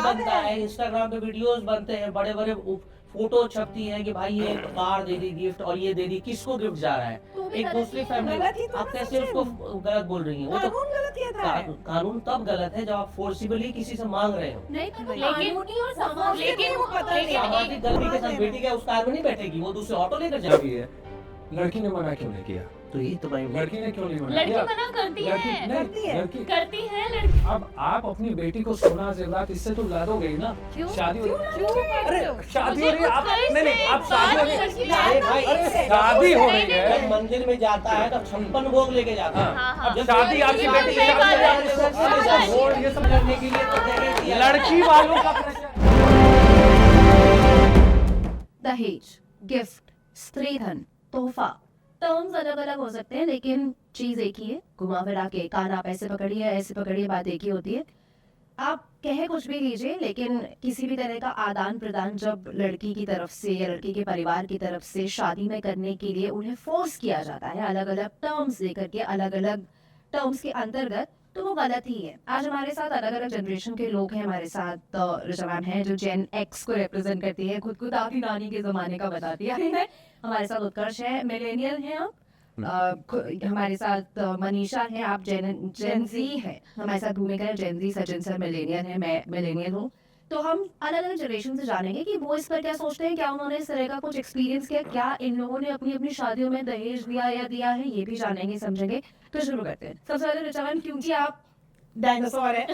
बनता है, इंस्टाग्राम पे वीडियोस बनते हैं, बड़े बड़े फोटो छपती है कि भाई ये कार दे दी गिफ्ट और ये दे दी, किसको गिफ्ट जा रहा है? एक दूसरी फैमिली, आप कैसे उसको गलत बोल रही हैं? वो तो कानून तब गलत है जब आप फोर्सिबली किसी से मांग रहे हो। लेकिन सामाजिक गलती के साथ बेटी क्या उस कार में नहीं बैठेगी, वो दूसरे ऑटो लेकर जाएगी। है लड़की ने मना क्यों नहीं किया? तो ये तो भाई लड़की ने क्यों नहीं मना लड़की किया? मना करती है, लड़की करती है लड़की। अब आप अपनी बेटी को सोना जेवरात इससे तो ला दोगे ही ना। क्यों? शादी हो अरे शादी हो रही है, आप नहीं आप शादी हो रही है, अरे भाई शादी हो रही है। जब मंदिर में जाता है तब 56 भोग लेके जाता है। हाँ, हाँ। अब जब शादी आपकी बेटी की शादी है, वोट ये सब करने के लिए तो दहेज दिया। लड़की वालों का प्रेशर। दहेज, गिफ्ट, स्त्रीधन, तोहफा, टर्म्स अलग अलग हो सकते हैं लेकिन चीज एक ही है। घुमा फिरा के कान आप ऐसे पकड़िए ऐसे पकड़िए, बात एक ही होती है। आप कहे कुछ भी लीजिए लेकिन किसी भी तरह का आदान प्रदान जब लड़की की तरफ से या लड़की के परिवार की तरफ से शादी में करने के लिए उन्हें फोर्स किया जाता है अलग अलग टर्म्स देकर के, अलग अलग टर्म्स के अंतर्गत, तो वो गलत ही है। आज हमारे साथ अलग अलग जनरेशन के लोग हैं। हमारे साथ रिजवान है जो जेन एक्स को रिप्रेजेंट करती है, खुद को आपकी नानी के जमाने का बताती है। हमारे साथ उत्कर्ष है, मिलेनियल है आप। हमारे साथ मनीषा है, आप जेन जी है। हमारे साथ भूमिका है जेन जी, सचिन सर मिलेनियल है, मैं मिलेनियल हूँ। तो हम अलग अलग जनरेशन से जानेंगे कि वो इस पर क्या सोचते हैं, क्या उन्होंने इस तरह का कुछ एक्सपीरियंस किया, क्या इन लोगों ने अपनी अपनी शादियों में दहेज दिया या दिया है, ये भी जानेंगे समझेंगे। तो शुरू करते हैं। सबसे पहले रिचवान, क्योंकि आप डायनासोर है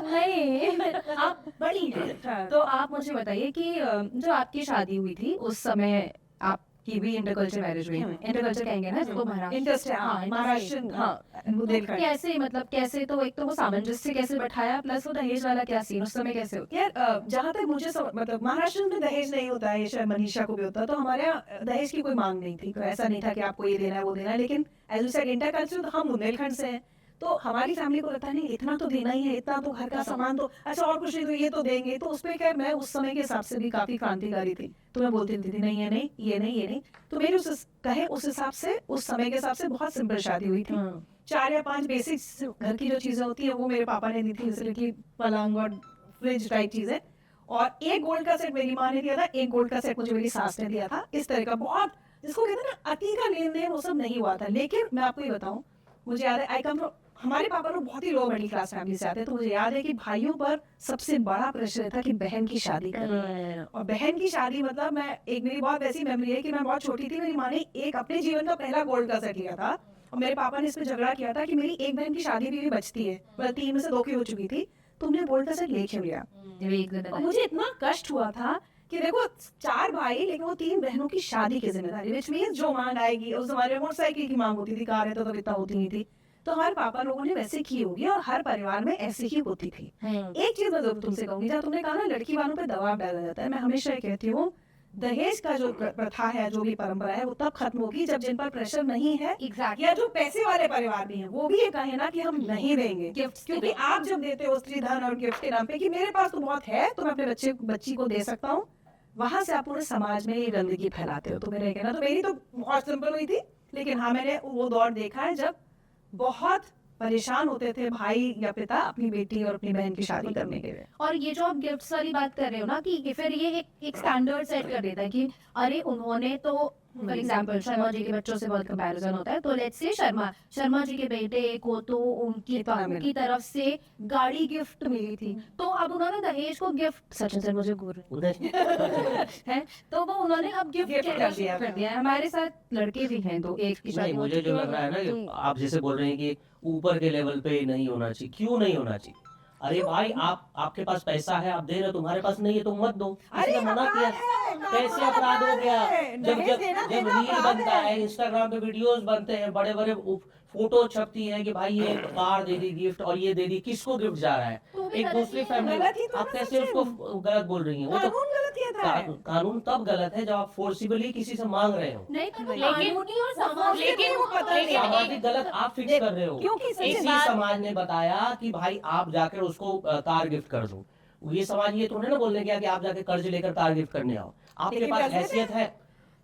नहीं आप बड़ी हैं, तो आप मुझे बताइए कि जो आपकी शादी हुई थी उस समय आपकी भी इंटरकल्चर मैरिज हुई, इंटरकल्चर कहेंगे ना जिसको महाराष्ट्र, हाँ कैसे, मतलब कैसे, तो एक तो वो सामंजस्य कैसे बैठाया, प्लस वो दहेज वाला क्या सीन उस समय कैसे होता? यार जहाँ तक मुझे मतलब महाराष्ट्र में दहेज नहीं होता है, शायद मनीषा को भी होता है, तो हमारे यहाँ दहेज की कोई मांग नहीं थी। ऐसा नहीं था कि आपको ये देना है वो देना है। लेकिन एज यू सेड इंटरकल्चर, तो हम बुंदेलखंड से हैं, तो हमारी फैमिली को लगता नहीं इतना तो देना ही है, इतना तो घर का सामान तो अच्छा और कुछ नहीं तो ये तो देंगे। तो उसपे क्या, मैं उस समय के हिसाब से भी काफी क्रांतिकारी थी, तो मैं बोलती थी नहीं ये नहीं ये नहीं ये नहीं। तो मेरी उस हिसाब से उस समय के हिसाब से बहुत सिंपल शादी हुई थी। 4 या 5 बेसिक घर की जो चीजें होती है वो मेरे पापा ने दी थी, जैसे कि पलंग और फ्रिज टाइप चीजें, और एक गोल्ड का सेट मेरी माँ ने दिया था, एक गोल्ड का सेट मुझे मेरी सास ने दिया था। इस तरह का बहुत, जिसको कहते हैं ना अति का लेन देन, वो सब नहीं हुआ था। लेकिन मैं आपको ये बताऊं, मुझे याद है, आई कम फ्रॉम, हमारे पापा लोग बहुत ही लो मिडिल क्लास फैमिली से आते हैं, तो मुझे याद है कि भाइयों पर सबसे बड़ा प्रेशर था कि बहन की शादी करनी। और बहन की शादी मतलब, मैं एक, मेरी बहुत वैसी मेमोरी है कि मैं बहुत छोटी थी, मेरी माँ ने एक अपने जीवन का पहला गोल्ड का सेट लिया था, और मेरे पापा ने इस पे झगड़ा किया था कि मेरी एक बहन की शादी भी बचती है, मतलब 3 में से 2 की हो चुकी थी, तुमने गोल्ड का सेट ले क्यों लिया? और मुझे इतना कष्ट हुआ था कि देखो 4 भाई लेकिन वो 3 बहनों की शादी की जिम्मेदारी, विच मींस जो मांग आएगी, उस जमाने में मोटरसाइकिल की मांग होती थी, कार है तो इतना होती नहीं थी, तो हमारे पापा लोगों ने वैसे की होगी और हर परिवार में ऐसी ही होती थी। एक चीज मैं जरूर तुमसे कहूंगी, जहाँ तुमने कहा ना लड़की वालों पे दबाव डाला जाता है, मैं हमेशा ये कहती हूँ दहेज का जो प्रथा है, जो भी परंपरा है, वो तब खत्म होगी जब जिन पर प्रेशर नहीं है, या जो पैसे वाले परिवार भी हैं वो भी ये कहे ना कि हम नहीं देंगे गिफ्ट। क्योंकि आप जब देते हो स्त्रीधन और गिफ्ट के नाम पे कि मेरे पास तो बहुत है तो मैं अपने बच्ची को दे सकता हूँ, वहां से आप पूरे समाज में ये गंदगी फैलाते हो। तो मेरा कहना, तो मेरी तो बहुत सिंपल हुई थी, लेकिन हाँ मैंने वो दौर देखा है जब बहुत परेशान होते थे भाई या पिता अपनी बेटी और अपनी बहन की शादी करने के लिए। और ये जो आप गिफ्ट्स वाली बात कर रहे हो ना कि फिर ये एक स्टैंडर्ड सेट कर देता है कि अरे उन्होंने तो, फॉर एग्जांपल शर्मा जी के बच्चों से बहुत कंपैरिजन होता है, तो लेट्स से शर्मा जी के बेटे को तो उनकी तरफ से गाड़ी गिफ्ट मिली थी, तो अब उन्होंने दहेज को गिफ्ट, सचिन सर मुझे घूर है, तो वो उन्होंने अब गिफ्ट कर दिया है। हमारे साथ लड़के भी हैं, तो एक की नहीं, शादी मुझे जो लग रहा है ना कि आप जैसे बोल रहे हैं कि ऊपर के लेवल पे नहीं होना चाहिए, क्यों नहीं होना चाहिए? अरे भाई आपके पास पैसा है, आप दे रहे हो, तुम्हारे पास नहीं है तो मत दो। किसी ने मना किया? कैसे अपराध हो गया? जब रील बनता है, इंस्टाग्राम पे वीडियोस बनते हैं, बड़े बड़े फोटो छपती है कि भाई ये कार दे दी गिफ्ट और ये दे दी, किसको गिफ्ट जा रहा है? एक दूसरी फैमिली, आप कैसे उसको गलत बोल रही हैं? वो तो कानून तब गलत है जब आप फोर्सिबली किसी से मांग रहे हो। लेकिन सामाजिक गलत आप फिक्स कर रहे हो। इसी समाज ने बताया कि भाई आप जाकर उसको कार गिफ्ट कर दो। ये समाज ये तो नहीं ना बोलने गया कि आप जाके कर्ज लेकर कार गिफ्ट करने आओ। आपके पास हैसियत है,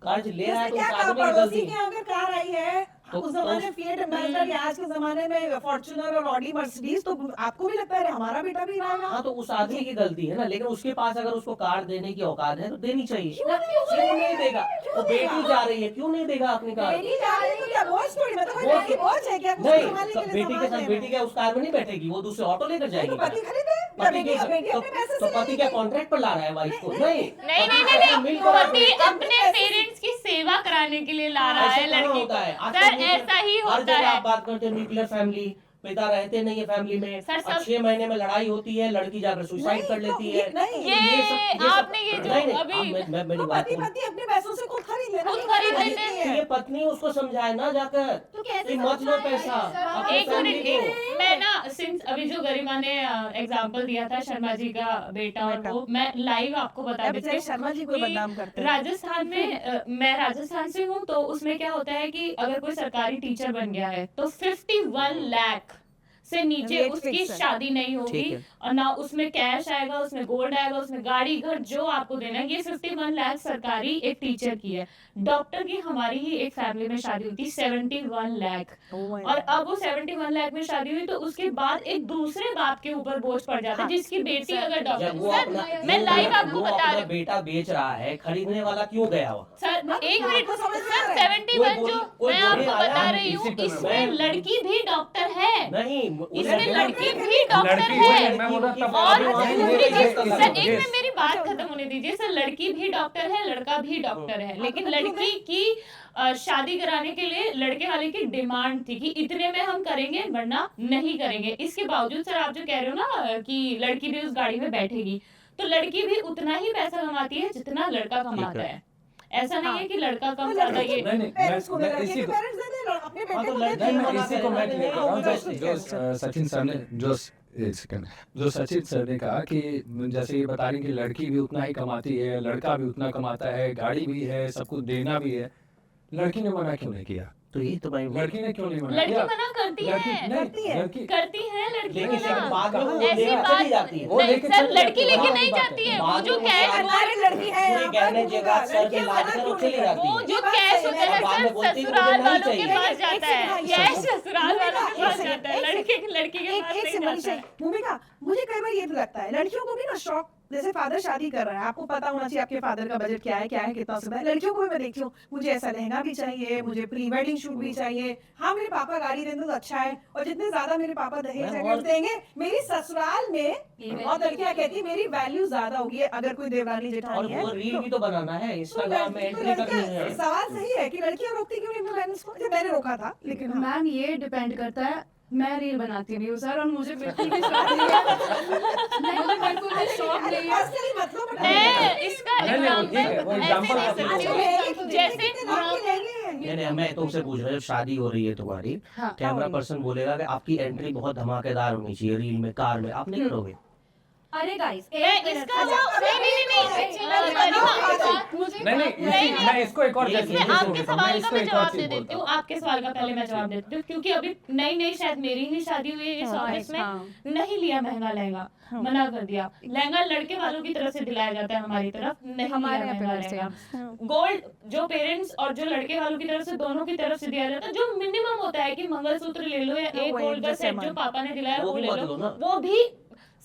कर्ज ले रहा है तो उस आदमी की गलती है। अगर कार आई है, उस जमाने में फिएट एम्बेसडर या आज के जमाने में फॉर्च्यूनर और ऑडी मर्सिडीज, तो आपको भी लगता है अरे हमारा बेटा भी रहेगा? हाँ, तो उस आदमी की गलती है ना, लेकिन उसके पास अगर उसको कार देने की औकात है तो देनी चाहिए। क्यों नहीं देगा? वो बेटी जा रही है, क्यों नहीं देगा अपनी कार? बेटी जा रही है तो क्या बोझ थोड़ी, मतलब कोई वो- बेटी बोझ है क्या? कुछ नहीं, संभालने के लिए बेटी के सामान साथ है। बेटी क्या उस कार में नहीं बैठेगी, वो दूसरे ऑटो लेकर तो जाएगी। पति खरीदे या पति बेटी के बेटी तो, अपने पैसे तो से पति क्या कॉन्ट्रैक्ट पर ला रहा है वाइफ को? नहीं, नहीं नहीं नहीं नहीं, मिलकर पति अपने पेरेंट्स की सेवा कराने के लिए ला रहा ऐसा है कहाँ लड़की होता है? को। आजकल सर न्यूक्लियर- ऐसा ही हर होता जगह है आप बात करते हैं न्यूक्लियर फैमिली, पिता रहते नहीं है फैमिली में, सर, सब- और 6 महीने में लड़ाई होती है, लड़की जाकर सुसाइड कर लेती है। नहीं, ये आपने ये जो नहीं, अभी मैं मेरी तो बात पति सुनो। पति अपने पैसों से खुद खरीद लेना, खुद ये खरीद खरीदती लेते है। ये पत्नी उसको समझाए ना जाकर तो कैसे कि मत लो पैसा अपनी एक फैमिली मिनट को। मैं ना सिंस अभी जो गरिमा ने एग्जांपल दिया था शर्मा जी का बेटा, और वो मैं लाइव आपको बता या देती बेचारे हूँ शर्मा जी को कि बदनाम करते हैं। राजस्थान में मैं राजस्थान से हूँ, तो उसमें क्या होता है कि अगर कोई सरकारी टीचर बन गया है तो 51 लाख से नीचे Rate उसकी fix है। शादी नहीं होगी, ठीक है। और ना उसमें कैश आएगा, उसमें गोल्ड आएगा, उसमें गाड़ी घर जो आपको देना है। ये 51 लाख सरकारी एक टीचर की है। डॉक्टर की हमारी ही एक फैमिली में शादी हुई थी 71 लाख, और अब वो 71 लाख में शादी हुई तो उसके बाद एक दूसरे बाप के ऊपर बोझ पड़ जाता है, जिसकी बेटी अगर जब डॉक्टर। वो सर अपना मैं लाइव आपको वो बता अपना रही हूँ बेटा बेच रहा है, खरीदने वाला क्यों गया वहाँ? सर, एक मिनट आपको समझ में आ सर, रहा है? 71 जो कोई मैं बोलने आपको आया बता है, रही हूँ, इसी पे इसमें मैं- लड़की भी डॉक्टर है, नहीं, इसमें लड़की भी डॉक्टर लड़की है। मैं बोल रहा था और अभी वहाँ अच्छा, नहीं सुनिए है, जी, इसका सर मतलब एक है। मिनट मेरी बात खत्म होने दीजिए। सर लड़की भी डॉक्टर है, लड़का भी डॉक्टर है, लेकिन लड़की की शादी कराने के लिए लड़के वाले की डिमांड थी कि इतने में हम करेंगे वरना नहीं करेंगे। इसके बावजूद सर आप जो कह रहे हो ना कि लड़की भी उस गाड़ी में बैठेगी, तो लड़की भी उतना ही पैसा कमाती है जितना लड़का कमाता है। ऐसा नहीं है कि लड़का कम ज्यादा ये नहीं नहीं पेरेंट्स को मैं नहीं इसी को पेरेंट्स दे दे अपने हाँ, बेटे तो को दे लड़की दे। नहीं मैं मना इसी को मैं करे, क्लियर कर रहा हूँ। जो सचिन सर ने एक सेकंड, जो सचिन सर ने कहा कि जैसे ये बता रही कि लड़की भी उतना ही कमाती है, लड़का भी उतना कमाता है, गाड़ी भी है, सब कुछ देना भी है, लड़की ने मना क्यों नहीं किया? तो ये तो भाई लड़की ने क्यों नहीं मना लड़की किया? मना करती लड़की है, करती है। नहीं लड़की करती है लड़की लेकिन मना। फिर बाद में वो ऐसी लेकर बात चली जाती है। वो नहीं लेके सर, चली लड़की जाती है, लेके वहाँ नहीं की बात जाती है। है, वो बाद जो में कैश हमारी लड़की है पूरे यहाँ गहने पर, जेवर सर पे लड़कियां लाद मना कर क्यों चली नहीं जाती वो है। जो ये बात कैश सही होता है। है बाद सर में बोलती है कि मुझे ससुराल नहीं वालों के चाहिए। पास जाता है, एक कैश सेकंड, ससुराल वालों के पास एक जाता है, सेकंड, लड़की के पास एक नहीं से जाता है। भूमिका, मुझे कई बार ये भी लगता है लड़कियों को भी ना शौक, जैसे फादर शादी कर रहा है, आपको पता होना चाहिए आपके फादर का बजट क्या है कितना सुधा है। लड़कियों को भी मैं देखती हूँ, मुझे ऐसा लहंगा भी चाहिए, मुझे प्री वेडिंग शूट भी चाहिए, हाँ मेरे पापा गाड़ी देंगे तो अच्छा है, और जितने ज्यादा मेरे पापा दहेज मैं वगैरह और- देंगे, मेरी ससुराल में बहुत लड़कियां कहती है मेरी वैल्यू ज्यादा होगी अगर कोई देवरानी और जेठानी है। वो रील भी तो बनाना है, तो इंस्टाग्राम में एंट्री करनी है। सवाल सही है कि लड़कियां रोकती क्यों नहीं पेरेंट्स को? ये मैंने रोका था, लेकिन हाँ। मैम ये डिपेंड करता है, मैं रील बनाती नहीं हूँ सर, और मुझे बिल्कुल भी शौक नहीं है। मुझे बिल्कुल भी शौक नहीं है। पर्सनली मतलब मैं इसका नहीं, नहीं, वो ठीक है, वो एग्जांपल example ऐसे आप दे दे सकती हूँ, जैसे नहीं नहीं, मैं तुमसे पूछ रहा हूँ, जब शादी हो रही है तुम्हारी, हाँ, कैमरा पर्सन बोलेगा कि आपकी एंट्री बहुत धमाकेदार होनी चाहिए रील में, कार में, आप नहीं करोगे? अरे गाइस मैं इसका जो नहीं मैं इसको एक और इसमें definition आपके देता हूँ, सवाल का इसको मैं एक और जवाब चीज़ दे बोलता देती हूँ, हूँ। आपके सवाल का पहले मैं जवाब देती हूँ, क्योंकि अभी नई शायद मेरी ही शादी हुई है इस ऑफिस में, नहीं लिया महंगा लहंगा, मना कर दिया। लहंगा लड़के वालों की तरफ से दिलाया जाता है, हमारी तरफ नहीं हमारे लिया यहाँ महंगा पे वैसे लहंगा। गोल्ड जो पेरेंट्स और जो लड़के वालों की तरफ से, दोनों की तरफ से दिया जाता है, जो मिनिमम होता है कि मंगलसूत्र ले लो या एक वही, गोल्ड का जैसे सेट जो पापा ने दिलाया वो वो भी ले मत लो, लो ना। वो भी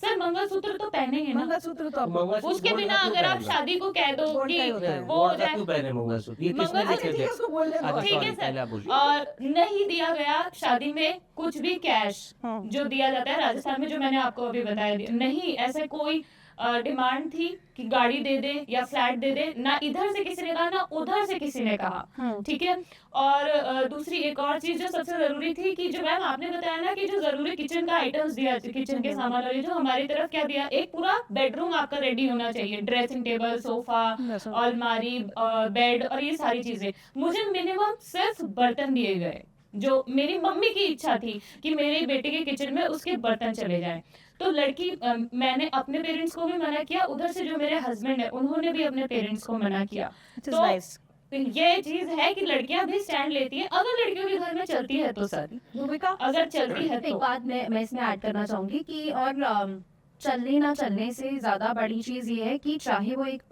सर मंगलसूत्र तो पहनेंगे ना, मंगलसूत्र तो अब मंगलसूत्र उसके गोल्ड बिना का क्यों अगर आप पहनना? शादी को कह दो गोल्ड कि का ही होता है। वो हो गोल्ड का जाए, क्यों पहने मंगलसूत्र? ये किसने मंगलसूत्र- अच्छा देखे ठीक है थे? उसको बोल दे। अच्छा, ठीक है sorry, सर। पहले आप बोलिए। और नहीं दिया गया शादी में कुछ भी कैश जो दिया जाता है राजस्थान में, जो मैंने आपको अभी बताया, नहीं ऐसे कोई डिमांड थी कि गाड़ी दे दे या फ्लैट दे दे, ना इधर से किसी ने कहा ना उधर से किसी ने कहा, ठीक है। और दूसरी एक और चीज जो सबसे जरूरी थी कि जो मैम आपने बताया ना कि जो जरूरी किचन का आइटम्स दिया, किचन के सामान वाले, जो हमारी तरफ क्या दिया, एक पूरा बेडरूम आपका रेडी होना चाहिए, ड्रेसिंग टेबल, सोफा, अलमारी, बेड और ये सारी चीजें। मुझे मिनिमम सिर्फ बर्तन दिए गए, जो मेरी मम्मी की इच्छा थी कि मेरे बेटे के किचन में उसके बर्तन चले जाएं। तो लड़की मैंने अपने पेरेंट्स को भी मना किया, उधर से जो मेरे हस्बैंड है उन्होंने भी अपने पेरेंट्स को मना किया। तो ये चीज है कि लड़कियां भी स्टैंड लेती हैं, अगर लड़कियों के घर में चलती है तो सर, भूमिका अगर चलती है एक तो। बात मैं इसमें ऐड करना चाहूंगी कि और चलने ना चलने से ज्यादा बड़ी चीज ये है कि चाहे वो एक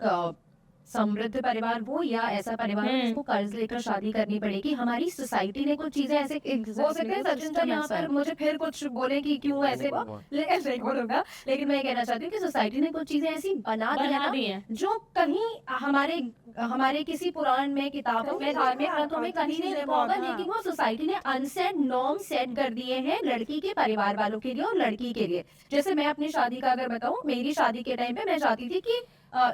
समृद्ध परिवार हो या ऐसा परिवार हो जिसको कर्ज लेकर शादी करनी पड़ेगी, हमारी सोसाइटी ने कुछ चीजें ऐसे हो सकते हैं सचिन सर यहाँ पर मुझे फिर कुछ बोले कि क्यों ऐसे वो, लेकिन नहीं बोलूंगा, लेकिन मैं ये कहना चाहती हूँ कि सोसाइटी ने कुछ चीजें ऐसी बना दी है बना ना, दी है। जो कहीं हमारे किसी पुराण में, किताबों में, धार्मिक ग्रंथों में कहीं नहीं लिखा होगा, लेकिन वो सोसाइटी ने अनसेट नॉर्म सेट कर दिए हैं लड़की के परिवार वालों के लिए और लड़की के लिए। जैसे मैं अपनी शादी का अगर बताऊं, मेरी शादी के टाइम पे मैं चाहती थी कि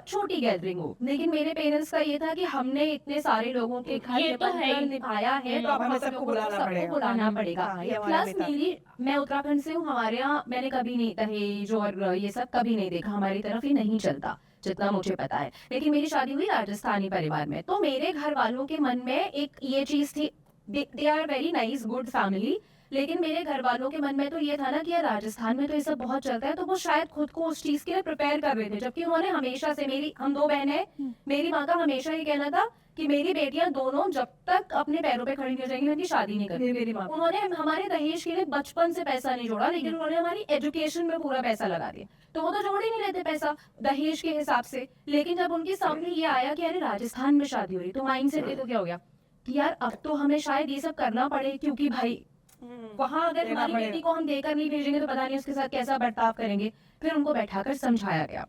छोटी गैदरिंग हो, लेकिन मेरे पेरेंट्स का ये था कि हमने इतने सारे लोगों के घर ये तो है ही। निभाया है, तो अब हमें हम सबको लोगों को बुलाना सबको पड़ेगा। बुलाना पड़ेगा। हाँ, ये हमारा प्लस भी था। मैं उत्तराखंड से हूँ, हमारे यहाँ मैंने कभी नहीं दहेज और ये सब कभी नहीं देखा, हमारी तरफ ही नहीं चलता जितना मुझे पता है। लेकिन मेरी शादी हुई राजस्थानी परिवार में, तो मेरे घर वालों के मन में एक ये चीज थी, they are very nice good family, लेकिन मेरे घर वालों के मन में तो ये था ना कि यार राजस्थान में तो ये सब बहुत चलता है, तो वो शायद खुद को उस चीज के लिए प्रिपेयर कर रहे थे। जबकि उन्होंने हमेशा से, हम 2 बहनें हैं, मेरी माँ का हमेशा ये कहना था कि मेरी बेटियां दोनों जब तक अपने पैरों पे खड़ी नहीं हो जाएंगी उनकी शादी नहीं करनी। मेरी माँ उन्होंने हमारे दहेज के लिए बचपन से पैसा नहीं जोड़ा, लेकिन उन्होंने हमारी एजुकेशन में पूरा पैसा लगा दिया। तो वो तो जोड़ ही नहीं लेते पैसा दहेज के हिसाब से, लेकिन जब उनके सामने ये आया कि अरे राजस्थान में शादी हो रही, तो माइंड सेट देखो क्या हो गया कि यार अब तो हमें शायद ये सब करना पड़े, क्योंकि भाई वहां अगर देना हमारी पड़ेगा। बेटी को हम देकर नहीं भेजेंगे तो पता नहीं उसके साथ कैसा बर्ताव करेंगे। फिर उनको बैठाकर समझाया गया,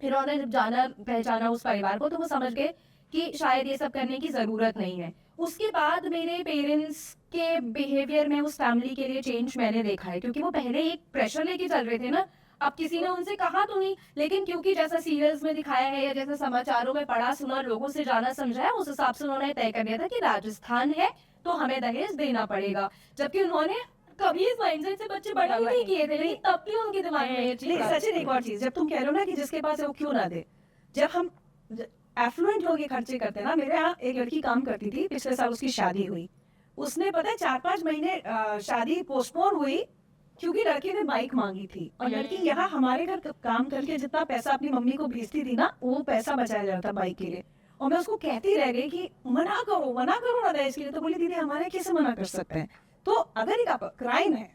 फिर उन्होंने जब जाना पहचाना उस परिवार को, तो वो समझ गए कि शायद ये सब करने की जरूरत नहीं है। उसके बाद मेरे पेरेंट्स के बिहेवियर में उस फैमिली के लिए चेंज मैंने देखा है, क्योंकि वो पहले एक प्रेशर लेके चल रहे थे ना। अब किसी ने उनसे कहा तो नहीं, लेकिन क्योंकि जैसा सीरियल्स में दिखाया है या जैसा समाचारों में पढ़ा सुना, लोगों से जाना समझा है, उस हिसाब से उन्होंने तय कर लिया था कि राजस्थान है तो हमें दहेज देना पड़ेगा। जबकि उन्होंने कभी इस माइंडसेट से बच्चे बड़े ही नहीं किए थे, लेकिन तब भी उनके दिमाग में ये चीज नहीं आ रही सचिन, एक और चीज, जब तुम कह रहे हो ना कि जिसके पास है वो क्यों ना दे, जब हम एफ्लुएंट लोग ये खर्चे करते हैं ना, मेरे यहाँ एक लड़की काम करती थी, पिछले साल उसकी शादी हुई, उसने पता है 4-5 महीने शादी पोस्टपोन हुई क्योंकि लड़के ने बाइक मांगी थी, और लड़की यहाँ हमारे घर काम करके जितना पैसा अपनी मम्मी को भेजती थी ना, वो पैसा बचाया जाता बाइक के लिए। और मैं उसको कहती रह गई कि मना करो ना दहेज के लिए, तो बोली दीदी हमारे कैसे मना कर सकते हैं। तो अगर एक क्राइम है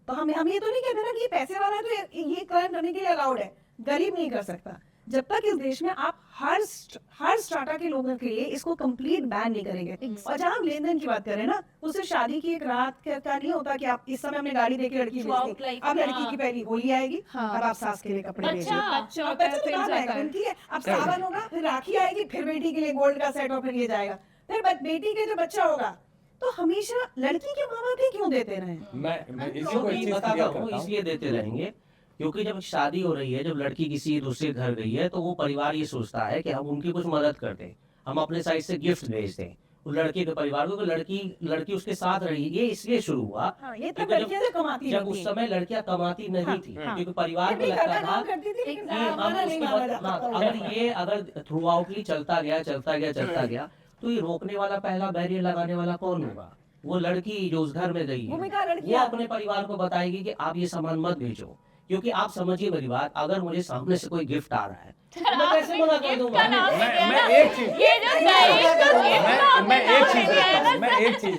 तो हम ये तो नहीं कहते ना कि ये पैसे वाला है तो ये क्राइम करने के लिए अलाउड है, गरीब नहीं कर सकता। जब तक इस देश में आप हर स्ट्राटा के लोगों के लिए इसको कंप्लीट बैन नहीं करेंगे। और जहाँ हम लेन देन की बात करें ना, उससे शादी की एक रात का नहीं होता कि आप इस समय हमने गाड़ी देके लड़की भेज दी, अब लड़की की पहली होली आएगी और आप सास के लिए कपड़े भेज अच्छा, रहे बच्चों अब का बच्चा तो फिर कहाँ जाता आएगा? है। ठीक है, अब सावन होगा, फिर राखी आएगी, फिर बेटी के लिए गोल्ड का सेट और फिर ये जाएगा, फिर बेटी के जो बच्चा होगा, तो हमेशा लड़की के माँ बाप ही क्यों देते रहे? मैं इसी को क्योंकि एक चीज बताता क्लियर हूँ, करता हूँ। इसलिए देते रहेंगे क्योंकि जब शादी हो रही है, जब लड़की किसी दूसरे घर गई है, तो वो परिवार ये सोचता है कि हम उनकी कुछ मदद कर दें, हम अपने साइड से गिफ्ट भेज दें उस लड़के के परिवार को, लड़की उसके साथ रही। ये इसलिए शुरू हुआ हाँ, ये तब क्योंकि लड़कियां जो कमाती जब नहीं उस थी। समय लड़कियां कमाती नहीं हाँ, थी, हाँ। क्योंकि परिवार फिर में भी लगता घर का था काम करती थी, कि लेकिन हम माना नहीं उसके माना बाद जाता हाँ, था। अगर थ्रू आउटली चलता गया, तो ये रोकने वाला, पहला बैरियर लगाने वाला कौन होगा? वो लड़की जो उस घर में गई है, भूमिका वो लड़कियां अपने परिवार को बताएगी कि आप ये सामान मत भेजो। क्योंकि आप समझिए मेरी बात, अगर मुझे सामने से कोई गिफ्ट आ रहा है तो मैं कैसे मना कर दूंगा? मैं एक चीज ये जो दहेज का gift का मैं आपने एक नाम चीज लिया है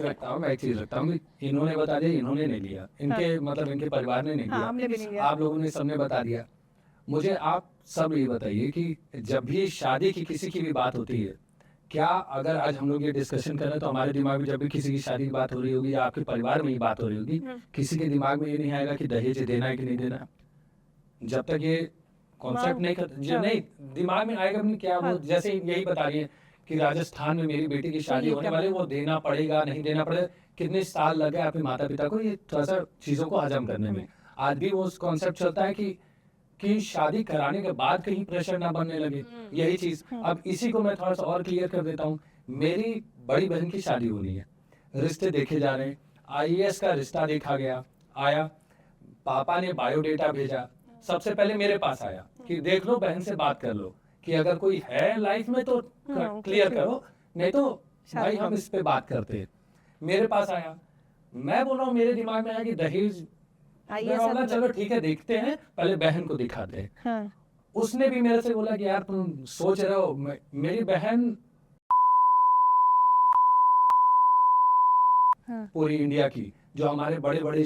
रखता ना, हूँ मैं एक चीज रखता हूँ कि इन्होंने बता दिया, इन्होंने नहीं लिया, इनके मतलब इनके परिवार ने नहीं हाँ, हमने भी नहीं लिया, लिया। आप लोगों ने सबने बता दिया। मुझे आप सब ये बताइए कि जब भी शादी की किसी की भी बात होती है, क्या अगर आज हम लोग ये डिस्कशन कर रहे हैं तो हमारे दिमाग में जब भी किसी की शादी की बात हो रही होगी या आपके परिवार में ही बात हो रही होगी, किसी के दिमाग में ये नहीं आएगा कि दहेज देना है कि नहीं देना? जब तक ये कॉन्सेप्ट नहीं दिमाग में आएगा नहीं, क्या वो जैसे यही बता रही है कि राजस्थान में मेरी बेटी की शादी होने वाली है, वो देना पड़ेगा नहीं देना पड़ेगा, कितने साल लगे आपके माता पिता को ये थोड़ा सा चीजों को हजम करने में। आज भी वो कॉन्सेप्ट चलता है कि शादी कराने के बाद कहीं प्रेशर ना बनने लगे, यही चीज। अब इसी को मैं थोड़ा सा और क्लियर कर देता हूँ। मेरी बड़ी बहन की शादी हो रही है, रिश्ते देखे जा रहे हैं, IAS का रिश्ता देखा गया, आया, पापा ने बायोडेटा भेजा, सबसे पहले मेरे पास आया कि देख लो, बहन से बात कर लो कि अगर कोई है लाइफ में तो क्लियर करो, नहीं तो भाई हम इस पे बात करते हैं। मेरे पास आया, मैं बोल रहा हूँ मेरे दिमाग में आया कि दहेज, मैं बोला चलो ठीक है देखते हैं, पहले बहन को दिखाते हैं। हाँ। उसने भी मेरे से बोला कि यार तुम सोच रहे हो, मेरी बहन हाँ। पूरी इंडिया की, जो हमारे बड़े बड़े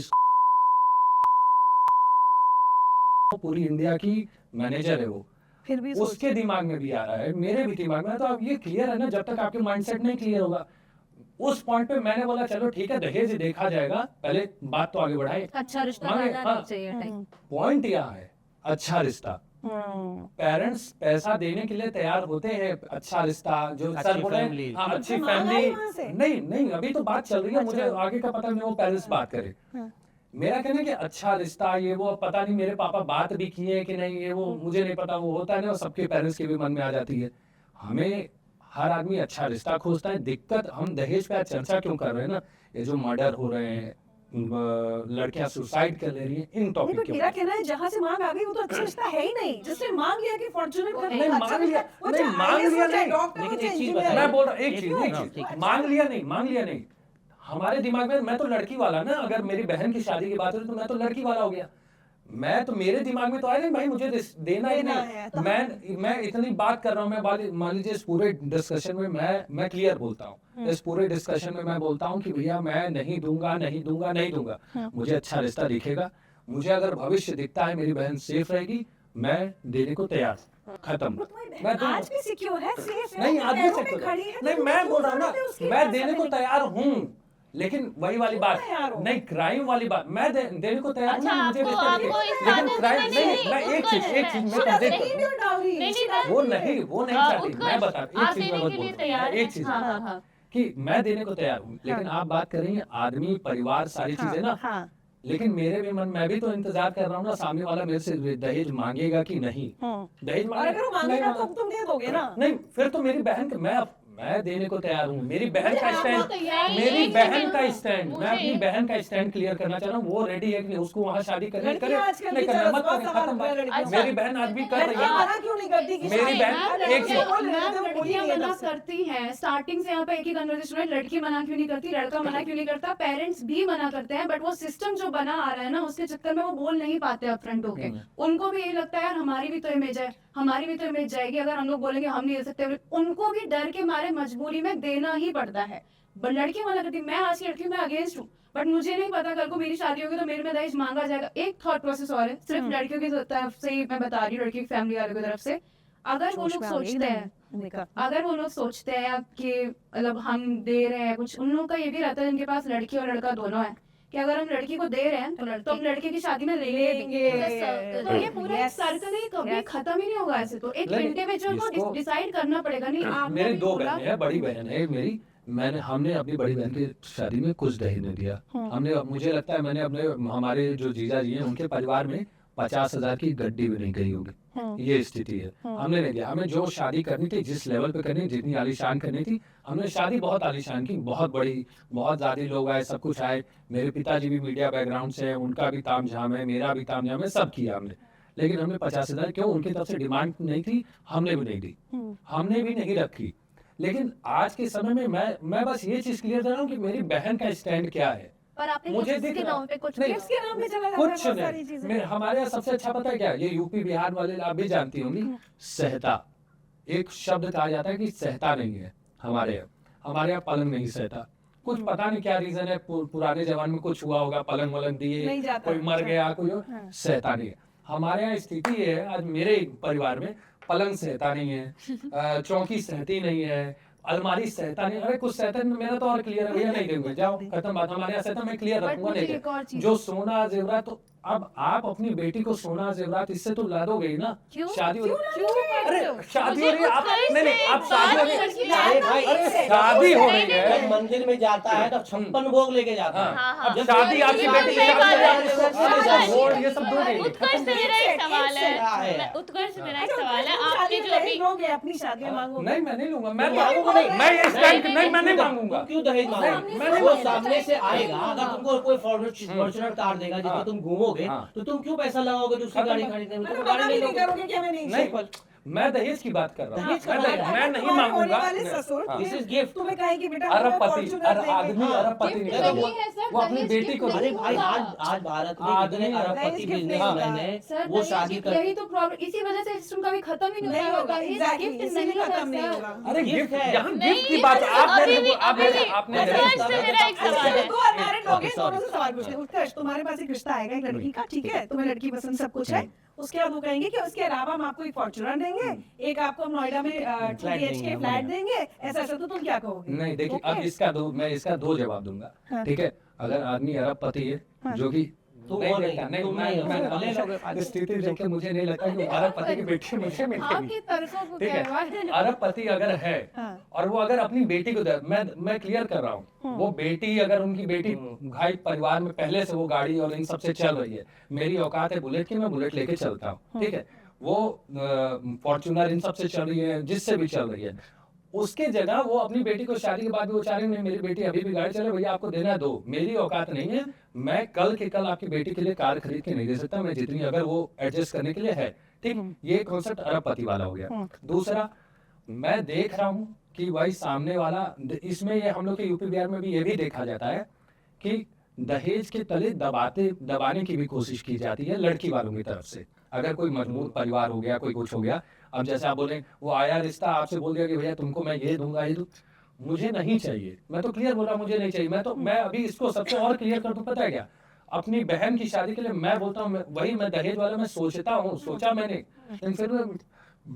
पूरी इंडिया की मैनेजर है वो, फिर भी उसके दिमाग में भी आ रहा है, मेरे भी दिमाग में। तो अब ये क्लियर है ना, जब तक आपके माइंडसेट नहीं क्लियर होगा। उस पॉइंट पे मैंने बोला चलो ठीक है, दहेज देखा जाएगा, पहले बात तो आगे बढ़ाए। अच्छा रिश्ता मांगे, करना हाँ। नहीं चाहिए टाइप। पॉइंट यहाँ है अच्छा रिश्ता। पेरेंट्स पैसा देने के लिए तैयार होते हैं, अच्छा रिश्ता जो अच्छी सर बोले, family। हाँ, अच्छी तो मांगा ही वहाँ से। फैमिली। नहीं नहीं, अभी तो बात चल रही है, मुझे आगे का पता नहीं, वो पेरेंट्स बात करे। मेरा कहना है कि अच्छा रिश्ता ये वो, पता नहीं मेरे पापा बात भी किए हैं कि नहीं, ये वो मुझे नहीं पता। वो होता है ना, सबके पेरेंट्स के भी मन में आ जाती है। हमें हर आदमी अच्छा रिश्ता खोजता है। दिक्कत हम दहेज पे आज चर्चा क्यों कर रहे हैं ना, ये जो मर्डर हो रहे हैं, लड़कियां सुसाइड कर ले रही हैं, इन नहीं, टॉपिक पर के मेरा ऊपर। कहना है जहाँ से मांग आ गई वो तो अच्छा रिश्ता है ही नहीं। जिसने मांग लिया कि फॉर्च्यूनेट घर नहीं, मांग लिया, नहीं, मांग लिया नहीं। लेकिन एक चीज बताइए। मैं बोल रहा हूँ एक चीज, हाँ, ठीक है। मांग लिया नहीं। हमारे दिमाग में मैं तो लड़की वाला ना, अगर मेरी बहन की शादी की बात हो तो मैं तो लड़की वाला हो गया। मैं तो, मेरे दिमाग में तो आया नहीं भाई मुझे देना ही देना नहीं। है, तो मैं इतनी बात कर रहा हूँ। मैं मान लीजिए इस पूरे डिस्कशन में मैं क्लियर बोलता हूँ। इस पूरे डिस्कशन में मैं बोलता हूँ कि भैया मैं नहीं दूंगा। मुझे अच्छा रिश्ता दिखेगा, मुझे अगर भविष्य दिखता है मेरी बहन सेफ रहेगी, मैं देने को तैयार हूँ। खत्म। मैं दूंगा। आज भी सिक्योर है, सेफ है, नहीं, आज भी पैरों पे सिक्योर खड़ी है, नहीं, तो मैं क्यों बोल रहा हूँ जरूरत है ना, उसकी मैं पैसा देने को देने की? तैयार हूँ, लेकिन वही वाली बात तैयार हो? नहीं, क्राइम वाली बात मैं देने को तैयार अच्छा, हूँ, मुझे आपको- रिश्ता आपको दिखे। इस लेकिन बात में क्राइम नहीं, नहीं, मैं एक चीज मैं कंप्लीट नहीं, करूँ। डाउरी। वो नहीं चाहती, मैं बता एक आप चीज देने मैं के बोल लिए रहा तैयार हूँ, हैं। एक चीज हाँ, हाँ, हाँ। कि मैं देने को तैयार हूँ, लेकिन आप बात कर रही हैं आदमी, परिवार, सारी चीजें ना। हाँ। लेकिन मेरे भी मन, मैं भी तो इंतजार कर रहा हूँ ना, सामने वाला मेरे से दहेज मांगेगा कि नहीं। दहेज और अगर वो मांगेगा नहीं तो तुम दे दोगे ना? नहीं, फिर तो मेरी बहन मैं देने को तैयार हूँ। मेरी बहन का आपको स्टैंड, तैयार मेरी एक बहन सेकंड, का स्टैंड, मैं मुझे- अपनी बहन का स्टैंड क्लियर करना चाह रहा हूँ। वो रेडी है कि नहीं, उसको वहाँ शादी करनी करे, लड़कियां आजकल नहीं की करना, तरफ मत बहुत करे, सवाल खत्म उठ रहे हैं बात। लड़कियों मेरी बहन आज भी कर रही लड़कियां है। मना क्यों नहीं करती कि मेरी शादी- बहन- हाँ, एक लड़कियां चीज- बोल रही हैं, मैम, तो बोली लड़कियां नहीं है मना तब से। करती हैं। स्टार्टिंग से यहाँ पे एक ही कन्वर्सेशन है, लड़की मना क्यों नहीं करती, लड़का मना क्यों नहीं करता, पेरेंट्स भी मना करते हैं। बट वो सिस्टम जो बना आ रहा है ना, उसके चक्कर में वो बोल नहीं पाते अपफ्रंट होके। उनको भी यही लगता है यार हमारी भी तो इमेज है, हमारी भी तो इमेज जाएगी अगर हम लोग बोलेंगे हम नहीं दे सकते। उनको भी डर के मारे मजबूरी में देना ही पड़ता है। बट लड़की मना करती, मैं आज की लड़की हूँ, मैं अगेंस्ट हूँ, बट मुझे नहीं पता कल को मेरी शादी होगी तो मेरे में दहेज मांगा जाएगा। एक थॉट प्रोसेस और है, सिर्फ लड़कियों की तरफ से ही मैं बता रही हूँ, लड़की की फैमिली वालों की तरफ से। अगर वो लोग सोचते हैं, अगर वो लोग सोचते हैं कि मतलब हम दे रहे हैं कुछ, उन लोगों का ये भी रहता है जिनके पास लड़की और लड़का दोनों है कि अगर हम लड़की को दे रहे हैं तो हम लड़के की शादी में लेंगे। तो ये पूरा सर्कल ही कभी खत्म ही नहीं होगा। ऐसे तो एक लेकिन इंडिविजुअल को इसको- डिसाइड करना पड़ेगा। नहीं आपने मेरी भी 2 बोला- बहनें हैं, बड़ी बहन है मेरी। हमने अपनी बड़ी बहन की शादी में कुछ दहेज नहीं दिया। हमने, मुझे लगता है मैंने हमारे जो जीजा जी हैं उनके परिवार में 50,000 की गड्डी भी नहीं गई होगी। ये स्थिति है। हमने नहीं दिया। हमें जो शादी करनी थी, जिस लेवल पे करनी, जितनी आलीशान करनी थी, हमने शादी बहुत आलीशान की, बहुत बड़ी, बहुत ज्यादा लोग आए, सब कुछ आए। मेरे पिताजी भी मीडिया बैकग्राउंड से हैं, उनका भी तामझाम है, मेरा भी तामझाम है, सब किया हमने। लेकिन हमने 50,000 क्यों, उनकी तरफ से डिमांड नहीं थी, हमने भी नहीं दी, हमने भी नहीं रखी। लेकिन आज के समय में मैं बस ये चीज क्लियर कर रहा हूँ कि मेरी बहन का स्टैंड क्या है। पर आपने मुझे किसी दिख के रहा- नाम पे कुछ नहीं, किसके नाम पे चला जाता है कुछ बहुत सारी नहीं। चीजें? हमारे यहाँ सबसे अच्छा पता है क्या, ये यूपी बिहार वाले आप भी जानती होंगी, सहता। एक शब्द कहा जाता है कि सहता नहीं है हमारे यहाँ पलंग नहीं सहता। कुछ पता नहीं क्या रीजन है, पुराने जमाने में कुछ हुआ होगा, पलंग वलंग दिए, नहीं जाता। कोई मर गया, कोई सहता नहीं है। हमारे यहाँ स्थिति ये है, आज मेरे परिवार में पलंग सहता नहीं है, चौकी सहती नहीं है, अलमारी सहता नहीं। अरे कुछ सहता नहीं, मेरा तो और क्लियर है भैया, नहीं देंगे, जाओ खत्म बात। हमारे यहाँ सहता, मैं क्लियर बट रखूंगा मुझे नहीं एक और दे। चीज- जो सोना जेवरात, तो अब आप अपनी बेटी को सोना जेवरात इससे तो ला दोगे ही ना। क्यों? शादी हो रही, क्यों? अरे शादी हो रही है, आप मुझे नहीं नहीं, आप शादी हो रही है, अरे भाई, अरे शादी हो रही जब है, मंदिर में जाता है तो 56 भोग लेके जाता है। हाँ, हाँ, अब शादी आपकी ये बेटी की सही बात है। शादी है, गोल्ड ये सब दोगे। उत्कर्ष से मेरा एक सवाल क्या है? है, उत्कर्ष से मेरा एक अच्छा, सवाल है, तुम आपने शादी जो में अभी दहेज लोगे, अपनी शादी में मांगोगे? नहीं, मैं नहीं लूंगा, मैं मांगोगे नहीं? मैं ये स्टैंड नहीं, मैं नहीं तुम मांगूंगा। क्यों दहेज मांगोगे? मैं नहीं वो मांगूंगा। सामने से आएगा, अगर तुमको कोई फॉर्च्यूनर कार देगा जिसमें हाँ। तुम घूमोगे, हाँ। तो तुम क्यों पैसा लगाओगे दूसरी गाड़ी खरीदने में? मतलब तुम पता गाड़ी भी नहीं नहीं लोगे। करोगे कि हमें नहीं नहीं, सिंपल। मैं दहेज की बात कर रहा हूँ, दहेज का मैं नहीं तुम्हारे होने मांगूंगा। वाले ससुर हाँ। This is gift. तुम्हें कहेगी बेटा हमें अरबपति, फॉर्च्यूनर देंगे। आदमी हाँ। अरबपति नहीं गिफ्ट है, नहीं है सर, वो अपनी दहेज बेटी गिफ्ट को, अरे नहीं भाई, होगा। आज भारत में आदमी इतने अरबपति दहेज गिफ्ट नहीं बिजनेसमैन होता। हैं, सर वो शादी दहेज- कर यही तो प्रॉब्लम, इसी वजह से सिस्टम कभी खत्म ही नहीं नहीं होता। होगा, दहेज exactly, गिफ्ट इसीलिए नहीं है खत्म नहीं सर। होगा। अरे गिफ्ट गिफ्ट, है। यहाँ नहीं, गिफ्ट की बात अभी आपने भी- देखो, आपने अभी भी- आपने उत्कर्ष से मेरा एक सवाल है। तो अनमैरिड लोग हैं, Sorry. दोनों से सवाल पूछते हैं। उत्कर्ष, तुम्हारे पास एक रिश्ता आएगा एक लड़की का, ठीक है, तुम्हें लड़की पसंद सब कुछ है, उसके बाद वो कहेंगे कि उसके अलावा हम आपको एक फॉर्च्यूनर देंगे, एक आपको हम नोएडा में 2 फ्लैट BHK देंगे, फ्लैट हम देंगे, ऐसा ऐसा, तो तुम क्या कहोगे? नहीं देखिए, Okay? अब मैं इसका दो जवाब दूंगा। हाँ। ठीक है, अगर आदमी अरबपति है हाँ। जो कि तुम नहीं वो देखता, नहीं, नहीं तुम मैं नहीं हो, मैं तुम ले हमेशा लोगे। स्थिति देख के मुझे नहीं लगता कि अरबपति की बेटी मुझे मिलेगी। आपके तर्कों को ठीक क्या है, हुआ? अरबपति अगर है हाँ। और वो अगर अपनी बेटी को मैं क्लियर कर रहा हूँ, वो बेटी अगर उनकी बेटी भाई परिवार में पहले से वो गाड़ी और इन सब से चल रही है, मेरी औकात है बुलेट की, मैं बुलेट लेके चलता हूँ। ठीक है, वो फॉर्च्यूनर इन सब से चल रही है, जिससे भी चल रही है, उसके जगह वो अपनी बेटी को शादी के बाद भी वो चाह रही नहीं मेरी बेटी अभी भी गाड़ी चले, भैया आपको देना है दो, मेरी औकात नहीं है, मैं कल के कल आपकी बेटी के लिए कार खरीद के नहीं दे सकता, मैं जितनी अगर वो एडजस्ट करने के लिए है। ठीक, ये कॉन्सेप्ट अरबपति वाला हो गया। दूसरा, मैं देख रहा हूँ कि भाई सामने वाला, इसमें ये हम लोग के यूपी बिहार में भी ये भी देखा जाता है कि दहेज के तले दबाने की भी कोशिश की जाती है लड़की वालों की तरफ से। अगर कोई मजबूत परिवार हो गया, कोई कुछ हो गया, अब जैसे आप बोले वो आया रिश्ता, आपसे बोल दिया कि भैया तुमको मैं ये दूंगा, ये दूं, मुझे नहीं चाहिए, मैं तो क्लियर बोल रहा हूं, मुझे नहीं चाहिए। मैं अभी इसको सबसे और क्लियर कर दूं, पता है क्या, अपनी बहन की शादी के लिए मैं बोलता हूँ, वही मैं दहेज वाला मैं सोचा मैंने, लेकिन फिर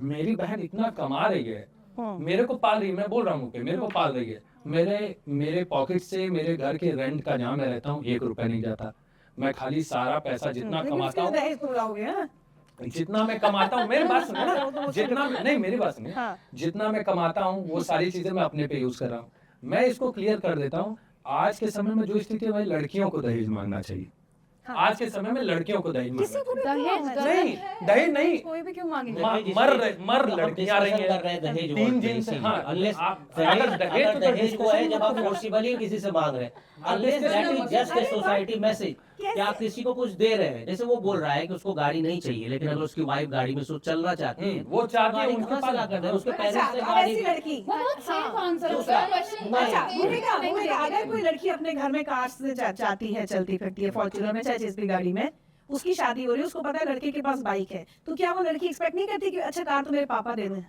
मेरी बहन इतना कमा रही है, मेरे को पाल रही है, मैं बोल रहा हूँ कि मेरे को पाल रही है, मेरे पॉकेट से मेरे घर के रेंट का जहाँ मैं रहता हूँ 1 रुपया नहीं जाता, मैं खाली सारा पैसा जितना लेकिन कमाता उसके हूँ, दहेज तुम लाओगे, हाँ? जितना मैं कमाता हूँ, मेरी बात सुनो ना, जितना नहीं मेरी बात सुनिए, हाँ। जितना मैं कमाता हूँ वो सारी चीजें मैं अपने पे यूज कर रहा हूँ। मैं इसको क्लियर कर देता हूँ, आज के समय में जो स्थिति है भाई लड़कियों को दहेज मांगना चाहिए। आज के समय में लड़कियों को दहेज मांगना चाहिए। दहेज नहीं, दहेज नहीं, कोई भी क्यों मांगेंगे? मर लड़कियां रही कर रहे हैं हैं दहेज 3 वोट पे, दिन से। इसीलिए। हाँ, Unless आप दहेज अगर दहेज अगर तो दहेज को है जब आप discussion फोर्सिबली किसी से मांग रहे हैं, unless that is just a society message कि आप किसी को कुछ दे रहे हैं। जैसे वो बोल रहा है कि उसको गाड़ी नहीं चाहिए, लेकिन अगर उसकी वाइफ गाड़ी में चलना चाहती है, वो चाहती है गाड़ी उनके कहाँ से पास ला कर दे, उसके अच्छा, पेरेंट्स से अब गाड़ी ऐसी लड़की, वो बहुत safe answer है दूसरा, उसका question। अच्छा, नहीं, भूमिका, नहीं, भूमिका, नहीं, अगर कोई लड़की अपने घर में कार से जाती है, चलती फिरती है, फॉर्च्यूनर में चाहे जिस भी गाड़ी में, उसकी शादी हो रही है, उसको पता है लड़के के पास बाइक है, तो क्या वो लड़की एक्सपेक्ट नहीं करती कि अच्छा कार तो मेरे पापा दे दें?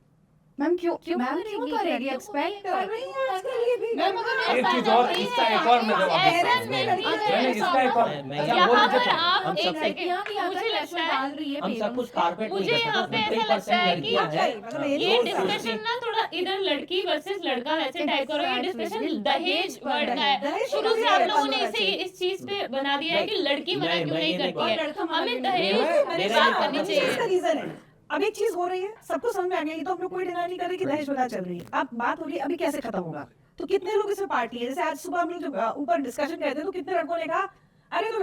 मैम क्यों मैम क्यों क्यों करेगी करेगी? एक्सपेक्ट? कर रही है आजकल ये भी। मैम, अगर एक ऐसा चीज और, नहीं इसका है, एक और मैं जवाब ऐसा देता हूँ। नहीं है। मैंने इसका एक और, मैं अच्छा यहाँ बोल पर दीजिए। आप हम एक सब सेकंड, लड़कियां भी अगर मुझे pressure लगता डाल है रही है हम सब parents कुछ कारपेट नहीं मुझे कर यहाँ सकते, पे ऐसा 50% लगता है कि लड़कियां हैं। मतलब ये बोल सकते डिस्कशन ना थोड़ा इधर लड़की वर्सेस लड़का वैसे टाइप करो, ये डिस्कशन दहेज वर्ड का है। दहेज शुरू तो से नहीं आप है, लोगों ने बनना इसे चाहिए। इस चीज पे बना दिया है कि लड़की मना मैं क्यों नहीं ये नहीं करती है, लड़का मना हमें क्यों नहीं दहेज मैंने बात कहा, करनी अब इसका चाहिए। रीजन है। अब एक चीज हो रही है, सबको समझ में आ गया, ये तो हम लोग कोई डिनाई नहीं कर रहे कि दहेज प्रथा चल रही है। अब बात हो रही है अभी कैसे खत्म होगा, तो कितने लोग इसमें पार्टी है। जैसे आज सुबह हम लोग जब ऊपर डिस्कशन करते तो कितने लड़कों ने कहा अरे तो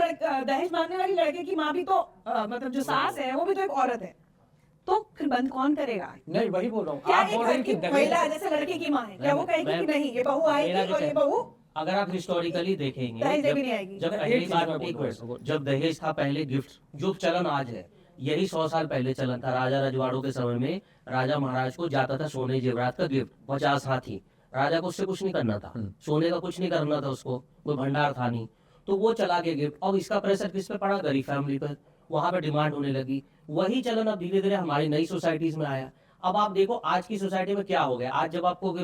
दहेज मांगने वाली लड़के की माँ भी तो मतलब जो सास है वो भी तो एक औरत है, तो फिर बंद कौन करेगा? नहीं वही बोल रहा हूँ, क्या आप एक बोल रहे घर हैं की कि महिला दहेज, जैसे लड़के की माँ है, क्या वो कहेगी कि मैं- नहीं ये बहू मेरा आएगी भी और ये कहना- बहू अगर आप हिस्टोरिकली देखेंगे, दहेज देवी नहीं आएगी? जब एक पहली चीज बार मैं बोल एक रहा हूँ। मिनट, जब दहेज था पहले गिफ्ट, जो चलन आज है यही 100 साल पहले चलन था। राजा रजवाड़ों के समय में राजा महाराज को जाता था सोने जेवरात का गिफ्ट, 50 हाथी। राजा को उससे कुछ नहीं करना था, सोने का कुछ नहीं करना था उसको, कोई भंडार था नहीं, तो वो चला गया गिफ्ट। अब इसका प्रेशर किस पे पड़ा? गरीब फैमिली पर, वहां पे डिमांड होने लगी। वही चलन अब धीरे धीरे हमारी नई सोसाइटीज में आया। अब आप देखो आज की सोसाइटी में क्या हो गया। आज जब आपको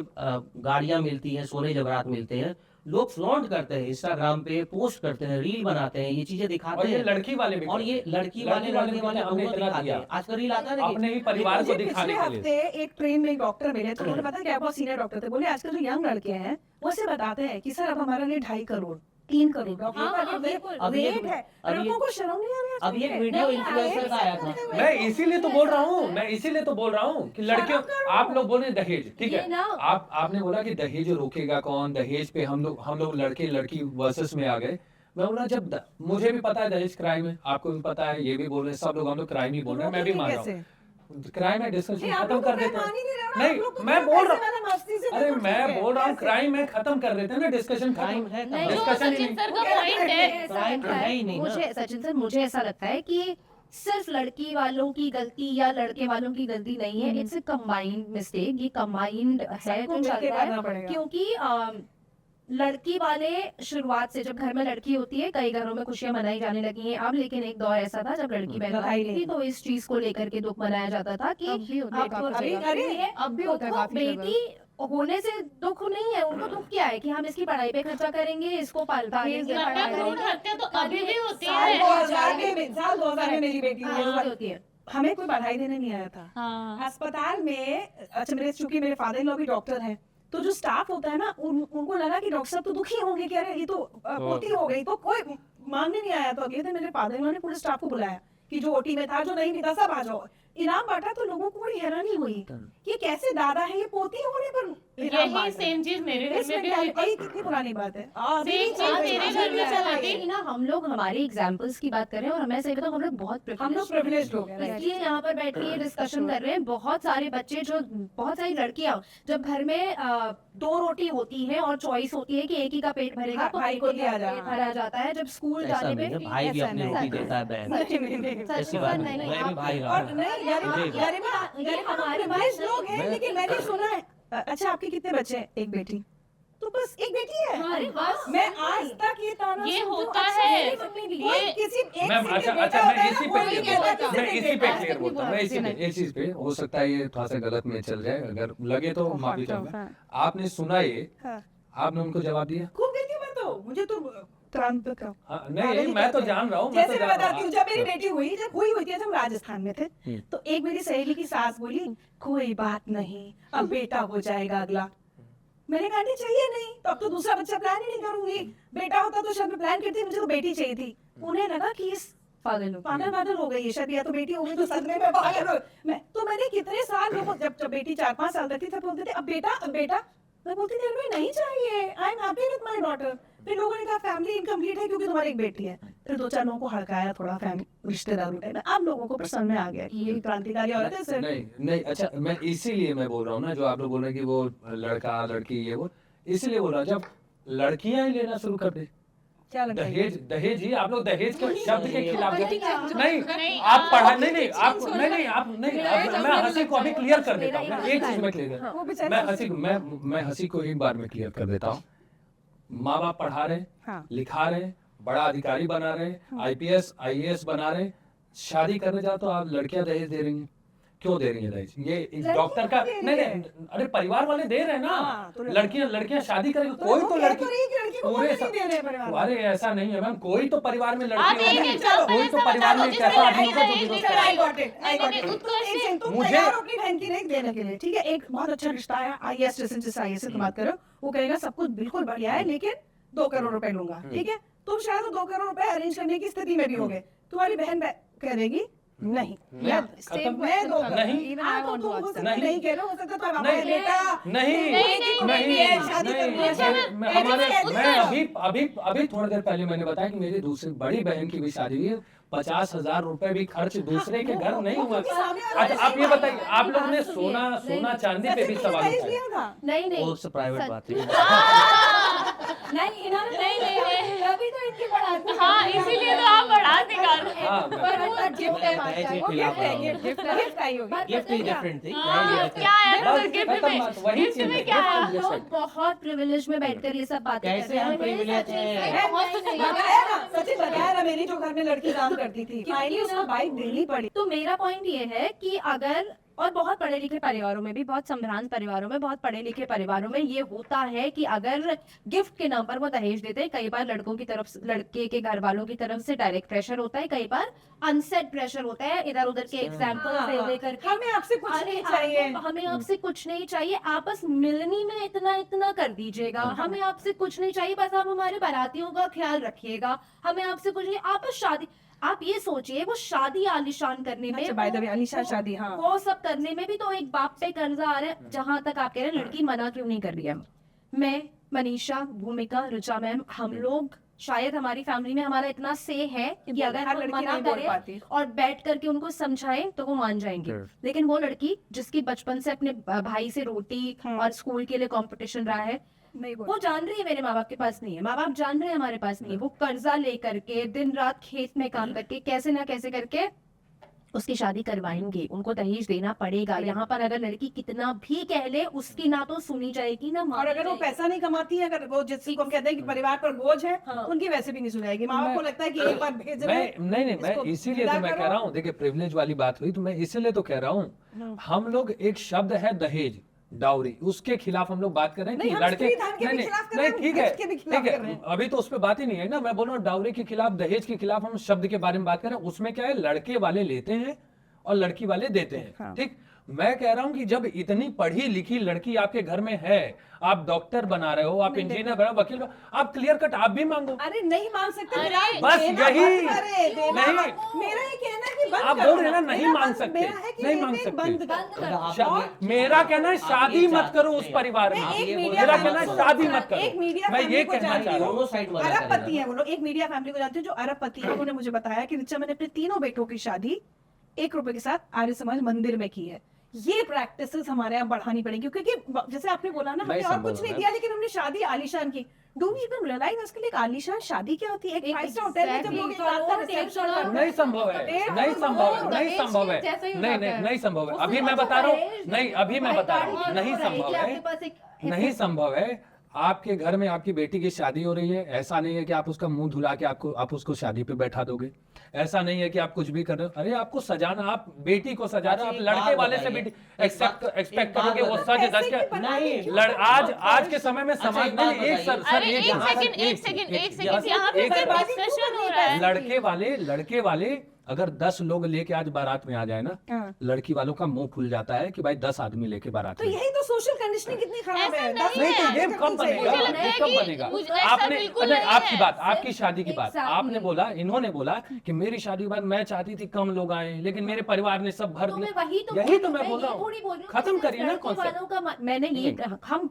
गाड़ियां मिलती हैं, सोने जवरात मिलते हैं, लोग फ्लॉन्ट करते हैं, इंस्टाग्राम पे पोस्ट करते हैं, रील बनाते हैं, ये चीजें और दिखाते ये हैं। लड़की वाले भी और ये लड़की वाले लड़के वाले हमने दोनों इतना दिखाते दिया, हैं। आज का रील आता है ना कि अपने ही परिवार को मुझे दिखाने पिछले के लिए। हफ्ते एक ट्रेन में एक डॉक्टर मिले, तो उन्होंने पता क्या, बहुत सीनियर डॉक्टर थे, बोले आजकल जो यंग लड़के हैं वो ऐसे बताते हैं कि सर अब हमारे लिए 2.5 करोड़ 3 करोड़ डॉक्टर हाँ, का हाँ, जो बिल्कुल। अब ये- रेट है, अब ये- लड़कों को शर्म नहीं आ रही अब ये आजकल? वीडियो नहीं, इन्फ्लुएंसर का आया था। मैं इसीलिए तो बोल रहा हूँ, मैं इसीलिए तो बोल रहा हूँ कि लड़कियों, आप लोग बोले दहेज, ठीक ये है, ना- आपने बोला कि दहेज रोकेगा कौन, दहेज पे हम लोग लड़के लड़की वर्सेस में आ गए। मैं बोला जब मुझे भी पता है दहेज क्राइम है, आपको भी पता है, ये भी बोल रहे हैं, सब लोग हम लोग क्राइम ही बोल रहे हैं, मैं भी मान रहा हूँ क्राइम है, डिस्कशन नहीं, आप खत्म लोग कर तो देते मान ही नहीं रहे हो ना, नहीं आप लोग तो मैं बोल बोल रहे रहा हैं, मैंने मस्ती से अरे बोला, मैं ठीक है, बोल रहा हूँ कैसे? क्राइम है, खत्म कर देते हैं ना, डिस्कशन क्राइम है नहीं, जो डिस्कशन ही सचिन नहीं। सर का वो क्या पॉइंट कहते है, हैं? क्राइम तो है ही नहीं ना। मुझे सचिन सर, मुझे ऐसा लगता है कि सिर्फ लड़की वालों की गलती या लड़के वालों की गलती नहीं है, इट्स ए कंबाइंड मिस्टेक। ये कंबाइंड है सबको जो चल मिलके रहा करना है, पड़ेगा। क्योंकि लड़की वाले शुरुआत से, जब घर में लड़की होती है, कई घरों में खुशियां मनाई जाने लगी हैं अब, लेकिन एक दौर ऐसा था जब लड़की पैदा लड़ाई हुई थी तो इस चीज को लेकर के दुख मनाया जाता था कि अब भी होता है आपको काफी अभी- जगह। अरे, अब भी होता है उनको काफी जगह। बेटी होने से दुख नहीं है, उनको दुख क्या है कि हम इसकी पढ़ाई पे खर्चा करेंगे, इसको पालेंगे, फीस बड़ा कन्या भ्रूण करेंगे। हत्या तो अभी भी होती साल है। 2000 में मेरी बेटी हुई है, हाँ, होती है। हमें कोई बधाई देने नहीं आया था। हाँ अस्पताल में अच्छा मेरे चूंकि मेरे फादर इन लॉ भी डॉक्टर हैं, तो जो स्टाफ होता है ना उनको लगा कि डॉक्टर साहब तो दुखी होंगे कि अरे ये तो पोती हो गई, तो कोई मांगने नहीं आया। तो अगले दिन मेरे फादर इन लॉ ने पूरे स्टाफ को बुलाया कि जो ओटी में था, जो नहीं भी था, सब आ जाओ। इनाम बांटा तो लोगों को बड़ी हैरानी हुई कि कैसे दादा है ये पोती होने पर इनाम बांट यही रहे सेम चीज मेरे घर इस में भी mentality- है। ये कितनी पुरानी बात है। सेम चीज मेरे घर में चल रही कि ना हम लोग हमारी एग्जांपल्स की बात कर रहे हैं, और मैं सही बताऊं हम लोग बहुत हम लोग privileged हो गए, right? इसलिए यहाँ पर बैठ के ये डिस्कशन कर रहे हैं। बहुत सारे बच्चे जो बहुत सारी लड़कियां जब घर में 2 रोटी होती है और चॉइस होती है कि एक ही का पेट भरेगा, तो भाई को एक दिया का जा पेट भरा जाता है। जब स्कूल ऐसा जाने नहीं है, पे भाई भी ऐसा अपनी नहीं। रोटी देता है बहन, सच ऐसी में बात नहीं, नहीं, मैं भी भाई रहा और नहीं ये हमारे privileged लोग हैं, लेकिन मैंने सुना है। अच्छा आपके कितने बच्चे हैं? एक बेटी, तो बस एक बेटी है। अरे बस मैं आज तक ये ताना ये सुनती हूँ, होता अच्छा, है। मेरी मम्मी भी- ये- कोई किसी एक मैम से अच्छा बेटा अच्छा होता मैं है इसी ना, पे कोई नहीं क्लियर कहता बोलता हूँ, किसी मैं से इसी पे बेटा। क्लियर बोलता हूँ, मैं इसी पे इस चीज पे हो सकता है ये थोड़ा सा गलत में चल जाए, अगर लगे तो माफी चाहूंगा। आपने सुना ये, हाँ। आपने उनको जवाब दिया? खूब देती हूँ मैं तो, मुझे तो क्रांत का हाँ, नहीं मैं तो जान रहा हूँ, मैं तो जैसे मैं जान रहा बताती हूँ, हूँ। जब मेरी बेटी हुई, जब हुई थी, हम राजस्थान में थे, तो एक मेरी सहेली की सास बोली कोई बात नहीं, अब बेटा हो जाएगा अगला। मैंने कहा नहीं चाहिए नहीं, तो अब तो दूसरा बच्चा प्लान ही नहीं करूंगी, बेटा होता तो शायद मैं प्लान करती, मुझे तो बेटी चाहिए थी। उन्हें लगा कि इस पागल हो गई है शायद, या तो बेटी हो गई तो सदमे में पागल हो। मैंने कितने साल लोगों, जब बेटी 4-5 साल तक थी, तब बोलते थे अब बेटा। मैं बोलती थी अरे नहीं चाहिए, I am happy with my daughter. फिर लोगों ने कहा फैमिली इनकम्प्लीट है क्योंकि तुम्हारी एक बेटी है। फिर 2-4 लोगों को हड़काया थोड़ा, फैमिली रिश्तेदारों टाइप में। अब लोगों को पसंद में आ गया कि ये क्रांतिकारी औरत है सर। नहीं अच्छा, मैं इसीलिए मैं बोल रहा हूँ ना, जो आप लोग बोल रहे हैं कि वो लड़का लड़की ये वो, इसीलिए बोल रहा हूँ, जब लड़कियां ही लेना शुरू कर दे क्या लगता है? दहेज ही, आप लोग दहेज के शब्द के खिलाफ नहीं, नहीं, आप पढ़ा नहीं आप मैं हंसी को अभी क्लियर कर देता हूँ, एक चीज में क्लियर वो बेचारे- मैं हंसी को एक बार में क्लियर कर देता हूँ। माँ बाप पढ़ा रहे, हाँ। लिखा रहे, बड़ा अधिकारी बना रहे, IPS IAS बना रहे, शादी करने जाओ तो आप लड़कियां दहेज दे रही हैं। क्यों दे रही है दहेज? ये एक डॉक्टर का नहीं, अरे परिवार वाले दे रहे हैं ना, हाँ, तो लड़कियां शादी करेंगी, कोई वो तो कह लड़की तो रही है कि लड़की को पूरे कोई नहीं दे रहे परिवार वाले। अरे ऐसा नहीं है मैम, कोई तो परिवार में आप लड़की एक होगी, एग्जांपल कोई तो ऐसा परिवार बता में दो एक ऐसा जिसमें आदमी होगा जो दहेज विरोध नहीं करेगा। नहीं, उत्कर्ष तुम मुझे- तैयार हो अपनी बहन की नहीं देने के लिए, ठीक है? एक बहुत अच्छा रिश्ता है, IAS जिस IAS से तुम बात करो, वो कहेगा सब कुछ बिल्कुल बढ़िया है, लेकिन 2 करोड़ रुपए लूंगा, ठीक है? तुम शायद वो 2 करोड़ रुपए अरेंज करने की स्थिति में भी होगे, तुम्हारी बहन कह देगी नहीं, खत्म। मैं दो नहीं। Even I want to हो ask सकता नहीं। नहीं कह रहे हो सकता तो नहीं। बेटा नहीं शादी करनी है, मैं अभी थोड़ी देर पहले मैंने बताया कि मेरी दूसरी बड़ी बहन की भी शादी हुई है, 50,000 रुपए भी खर्च दूसरे के घर नहीं हुआ। अच्छा आप ये बताइए, आप लोग ने सोना चांदी पे भी सवाल उठाया? नहीं वो उससे प्राइवेट बात है। नहीं इन्होंने नहीं तभी तो इनकी बढ़ाती है। हाँ इसीलिए तो आप बढ़ा निकाल रहे हैं। हाँ, पर वो गिफ्ट है दहेज के वो खिलाफ गिफ्ट है रहा हूँ। गिफ्ट आई होगी। गिफ्ट ही डिफरेंट थी, हाँ, दहेज different क्या है बस तो गिफ्ट खत्म में बात, वही गिफ्ट चीज़ में है, क्या है? गिफ्ट हम लोग बहुत प्रिविलेज में बैठकर ये सब बातें कर कैसे रहे हम हैं। privileged हैं? बताया ना, सचिन बताया ना, मेरी जो घर में लड़की काम करती थी, फाइनली उसको बाइक देनी पड़ी। तो मेरा पॉइंट ये है कि अगर, और बहुत पढ़े लिखे परिवारों में भी, बहुत संभ्रांत परिवारों में, बहुत पढ़े लिखे परिवारों में ये होता है कि अगर गिफ्ट के नाम पर वो दहेज देते हैं, कई बार लड़कों की तरफ से, लड़के के घर वालों की तरफ से डायरेक्ट प्रेशर होता है, कई बार अनसेट प्रेशर होता है, इधर उधर के एग्जाम्पल दे लेकर के। हमें आपसे कुछ अरे नहीं चाहिए। हमें आपसे कुछ नहीं चाहिए, आपस मिलनी में इतना कर दीजिएगा, हमें आपसे कुछ नहीं चाहिए, बस आप हमारे बारातियों का ख्याल रखिएगा, हमें आपसे कुछ नहीं। आपस शादी, आप ये सोचिए वो शादी आलिशान करने में, अच्छा, by the way, अलीशा शादी, हाँ। वो सब करने में भी तो एक बाप पे कर्जा आ रहा है। जहां तक आप कह रहे हैं लड़की मना क्यों नहीं कर रही है, मैं, मनीषा, भूमिका, ऋचा मैम, हम लोग शायद हमारी फैमिली में हमारा इतना से है कि अगर हर हम लड़की मना नहीं बोल करें पाती। और बैठ करके उनको समझाएं तो वो मान जाएंगी। लेकिन वो लड़की जिसकी बचपन से अपने भाई से रोटी और स्कूल के लिए कंपटीशन रहा है, नहीं बोल वो जान रही है मेरे माँ बाप के पास नहीं है, माँ बाप जान रहे हैं हमारे पास नहीं है, वो कर्जा लेकर के दिन रात खेत में काम करके कैसे ना कैसे करके उसकी शादी करवाएंगे, उनको दहेज देना पड़ेगा। यहाँ पर अगर लड़की कितना भी कह ले, उसकी ना तो सुनी जाएगी ना मानी और अगर वो जाएगी। पैसा नहीं कमाती है, अगर वो जिसको हम कहते हैं कि परिवार पर बोझ है, उनकी वैसे भी नहीं सुनाएगी। माँ बाप को लगता है कि एक बार भेज मैं रहे मैं इसको इसीलिए विदा तो मैं करो। कह रहा हूँ, देखिए प्रिविलेज वाली बात हुई तो मैं इसीलिए तो कह रहा हूँ, हम लोग एक शब्द है दहेज, डाउरी, उसके खिलाफ हम लोग बात कर रहे हैं कि नहीं, हम लड़के स्त्री धन के भी खिलाफ कर रहे हैं, ठीक है गिफ्ट के भी खिलाफ ठीक कर रहे है, हैं। अभी तो उस पर बात ही नहीं है ना, मैं बोल रहा हूँ डाउरी के खिलाफ, दहेज के खिलाफ हम शब्द के बारे में बात कर रहे हैं। उसमें क्या है, लड़के वाले लेते हैं और लड़की वाले देते हैं। हाँ। ठीक, मैं कह रहा हूं कि जब इतनी पढ़ी लिखी लड़की आपके घर में है, आप डॉक्टर बना रहे हो, आप इंजीनियर बना रहे हो, वकील आप क्लियर कट आप भी मांगो। अरे नहीं मांग सकते, अरे, मेरा बस देना यही- बंद करे, देना नहीं। बंद- मेरा ये कहना है कि बंद आप करो बोल रहे हैं ना, नहीं मेरा मांग बंद- सकते, मेरा है कि नहीं लेने मांग सकते। बंद बंद करो। करो। आप शा- मेरा कहना है शादी मत करो उस परिवार में, मैं एक ये मीडिया मेरा बोल कहना है रहे हैं, शादी मत एक करो। मीडिया मैं ये फैमिली को कहना जानती चाह रहा हूँ। दोनों साइड वाला अरबपति करेगा। है वो लोग, एक मीडिया फैमिली को जानती हूँ जो अरबपति है। उन्होंने मुझे बताया कि ऋचा मैंने अपने 3 बेटों की शादी 1 रुपए के साथ आर्य समाज मंदिर में की है। ये प्रैक्टिसेस हमारे यहाँ बढ़ानी पड़ेगी, क्योंकि जैसे आपने बोला ना, हमने नहीं और संभव कुछ नहीं है। दिया लेकिन हमने शादी आलीशान की। डू वी इवन रियलाइज इसके लिए एक आलीशान शादी क्या होती है? एक 5 स्टार होटल में जब लोग एक रात का रिसेप्शन करते हैं। नहीं संभव है, नहीं संभव है, नहीं संभव है, नहीं नहीं नहीं संभव है। अभी मैं बता रहा हूँ, नहीं अभी मैं बता रहा हूँ, नहीं संभव है, नहीं संभव है। आपके घर में आपकी बेटी की शादी हो रही है, ऐसा नहीं है कि आप उसका मुंह धुला के आप उसको शादी पे बैठा दोगे। ऐसा नहीं है कि आप कुछ भी कर रहे हो। अरे आपको सजाना, आप बेटी को सजा रहे हो, आप लड़के वाले से बेटी एक्सपेक्ट करोगे वो सज धज के नहीं आज के समय में समाज में एक सर अरे एक यहाँ सेकंड पर- एक सेकंड एक सेकंड यहाँ पे एक सिर्फ सेकंड। डिस्कशन हो रहा है। लड़के वाले अगर 10 लोग लेके आज बारात में आ जाए ना, हाँ। लड़की वालों का मुंह फूल जाता है कि भाई 10 आदमी लेके बारात तो में। यही तो सोशल कंडीशनिंग कितनी खराब ऐसा है। नहीं नहीं तो है। ये कब बनेगा, मुझे लगता ये है कब कि बनेगा? मुझे ऐसा आपने बिल्कुल नहीं, नहीं आपकी है। बात, आपकी शादी की बात, Exactly. आपने बोला, इन्होंने बोला कि मेरी शादी के बाद मैं चाहती थी कम लोग आए, लेकिन मेरे परिवार ने सब भर तो मैं दिया। वही तो यही तो मैं बोल रहा ये हूँ। थोड़ी बोल रही हूँ खत्म कि करिए ना लड़की कॉन्सेप्ट। वालों का मैंने ये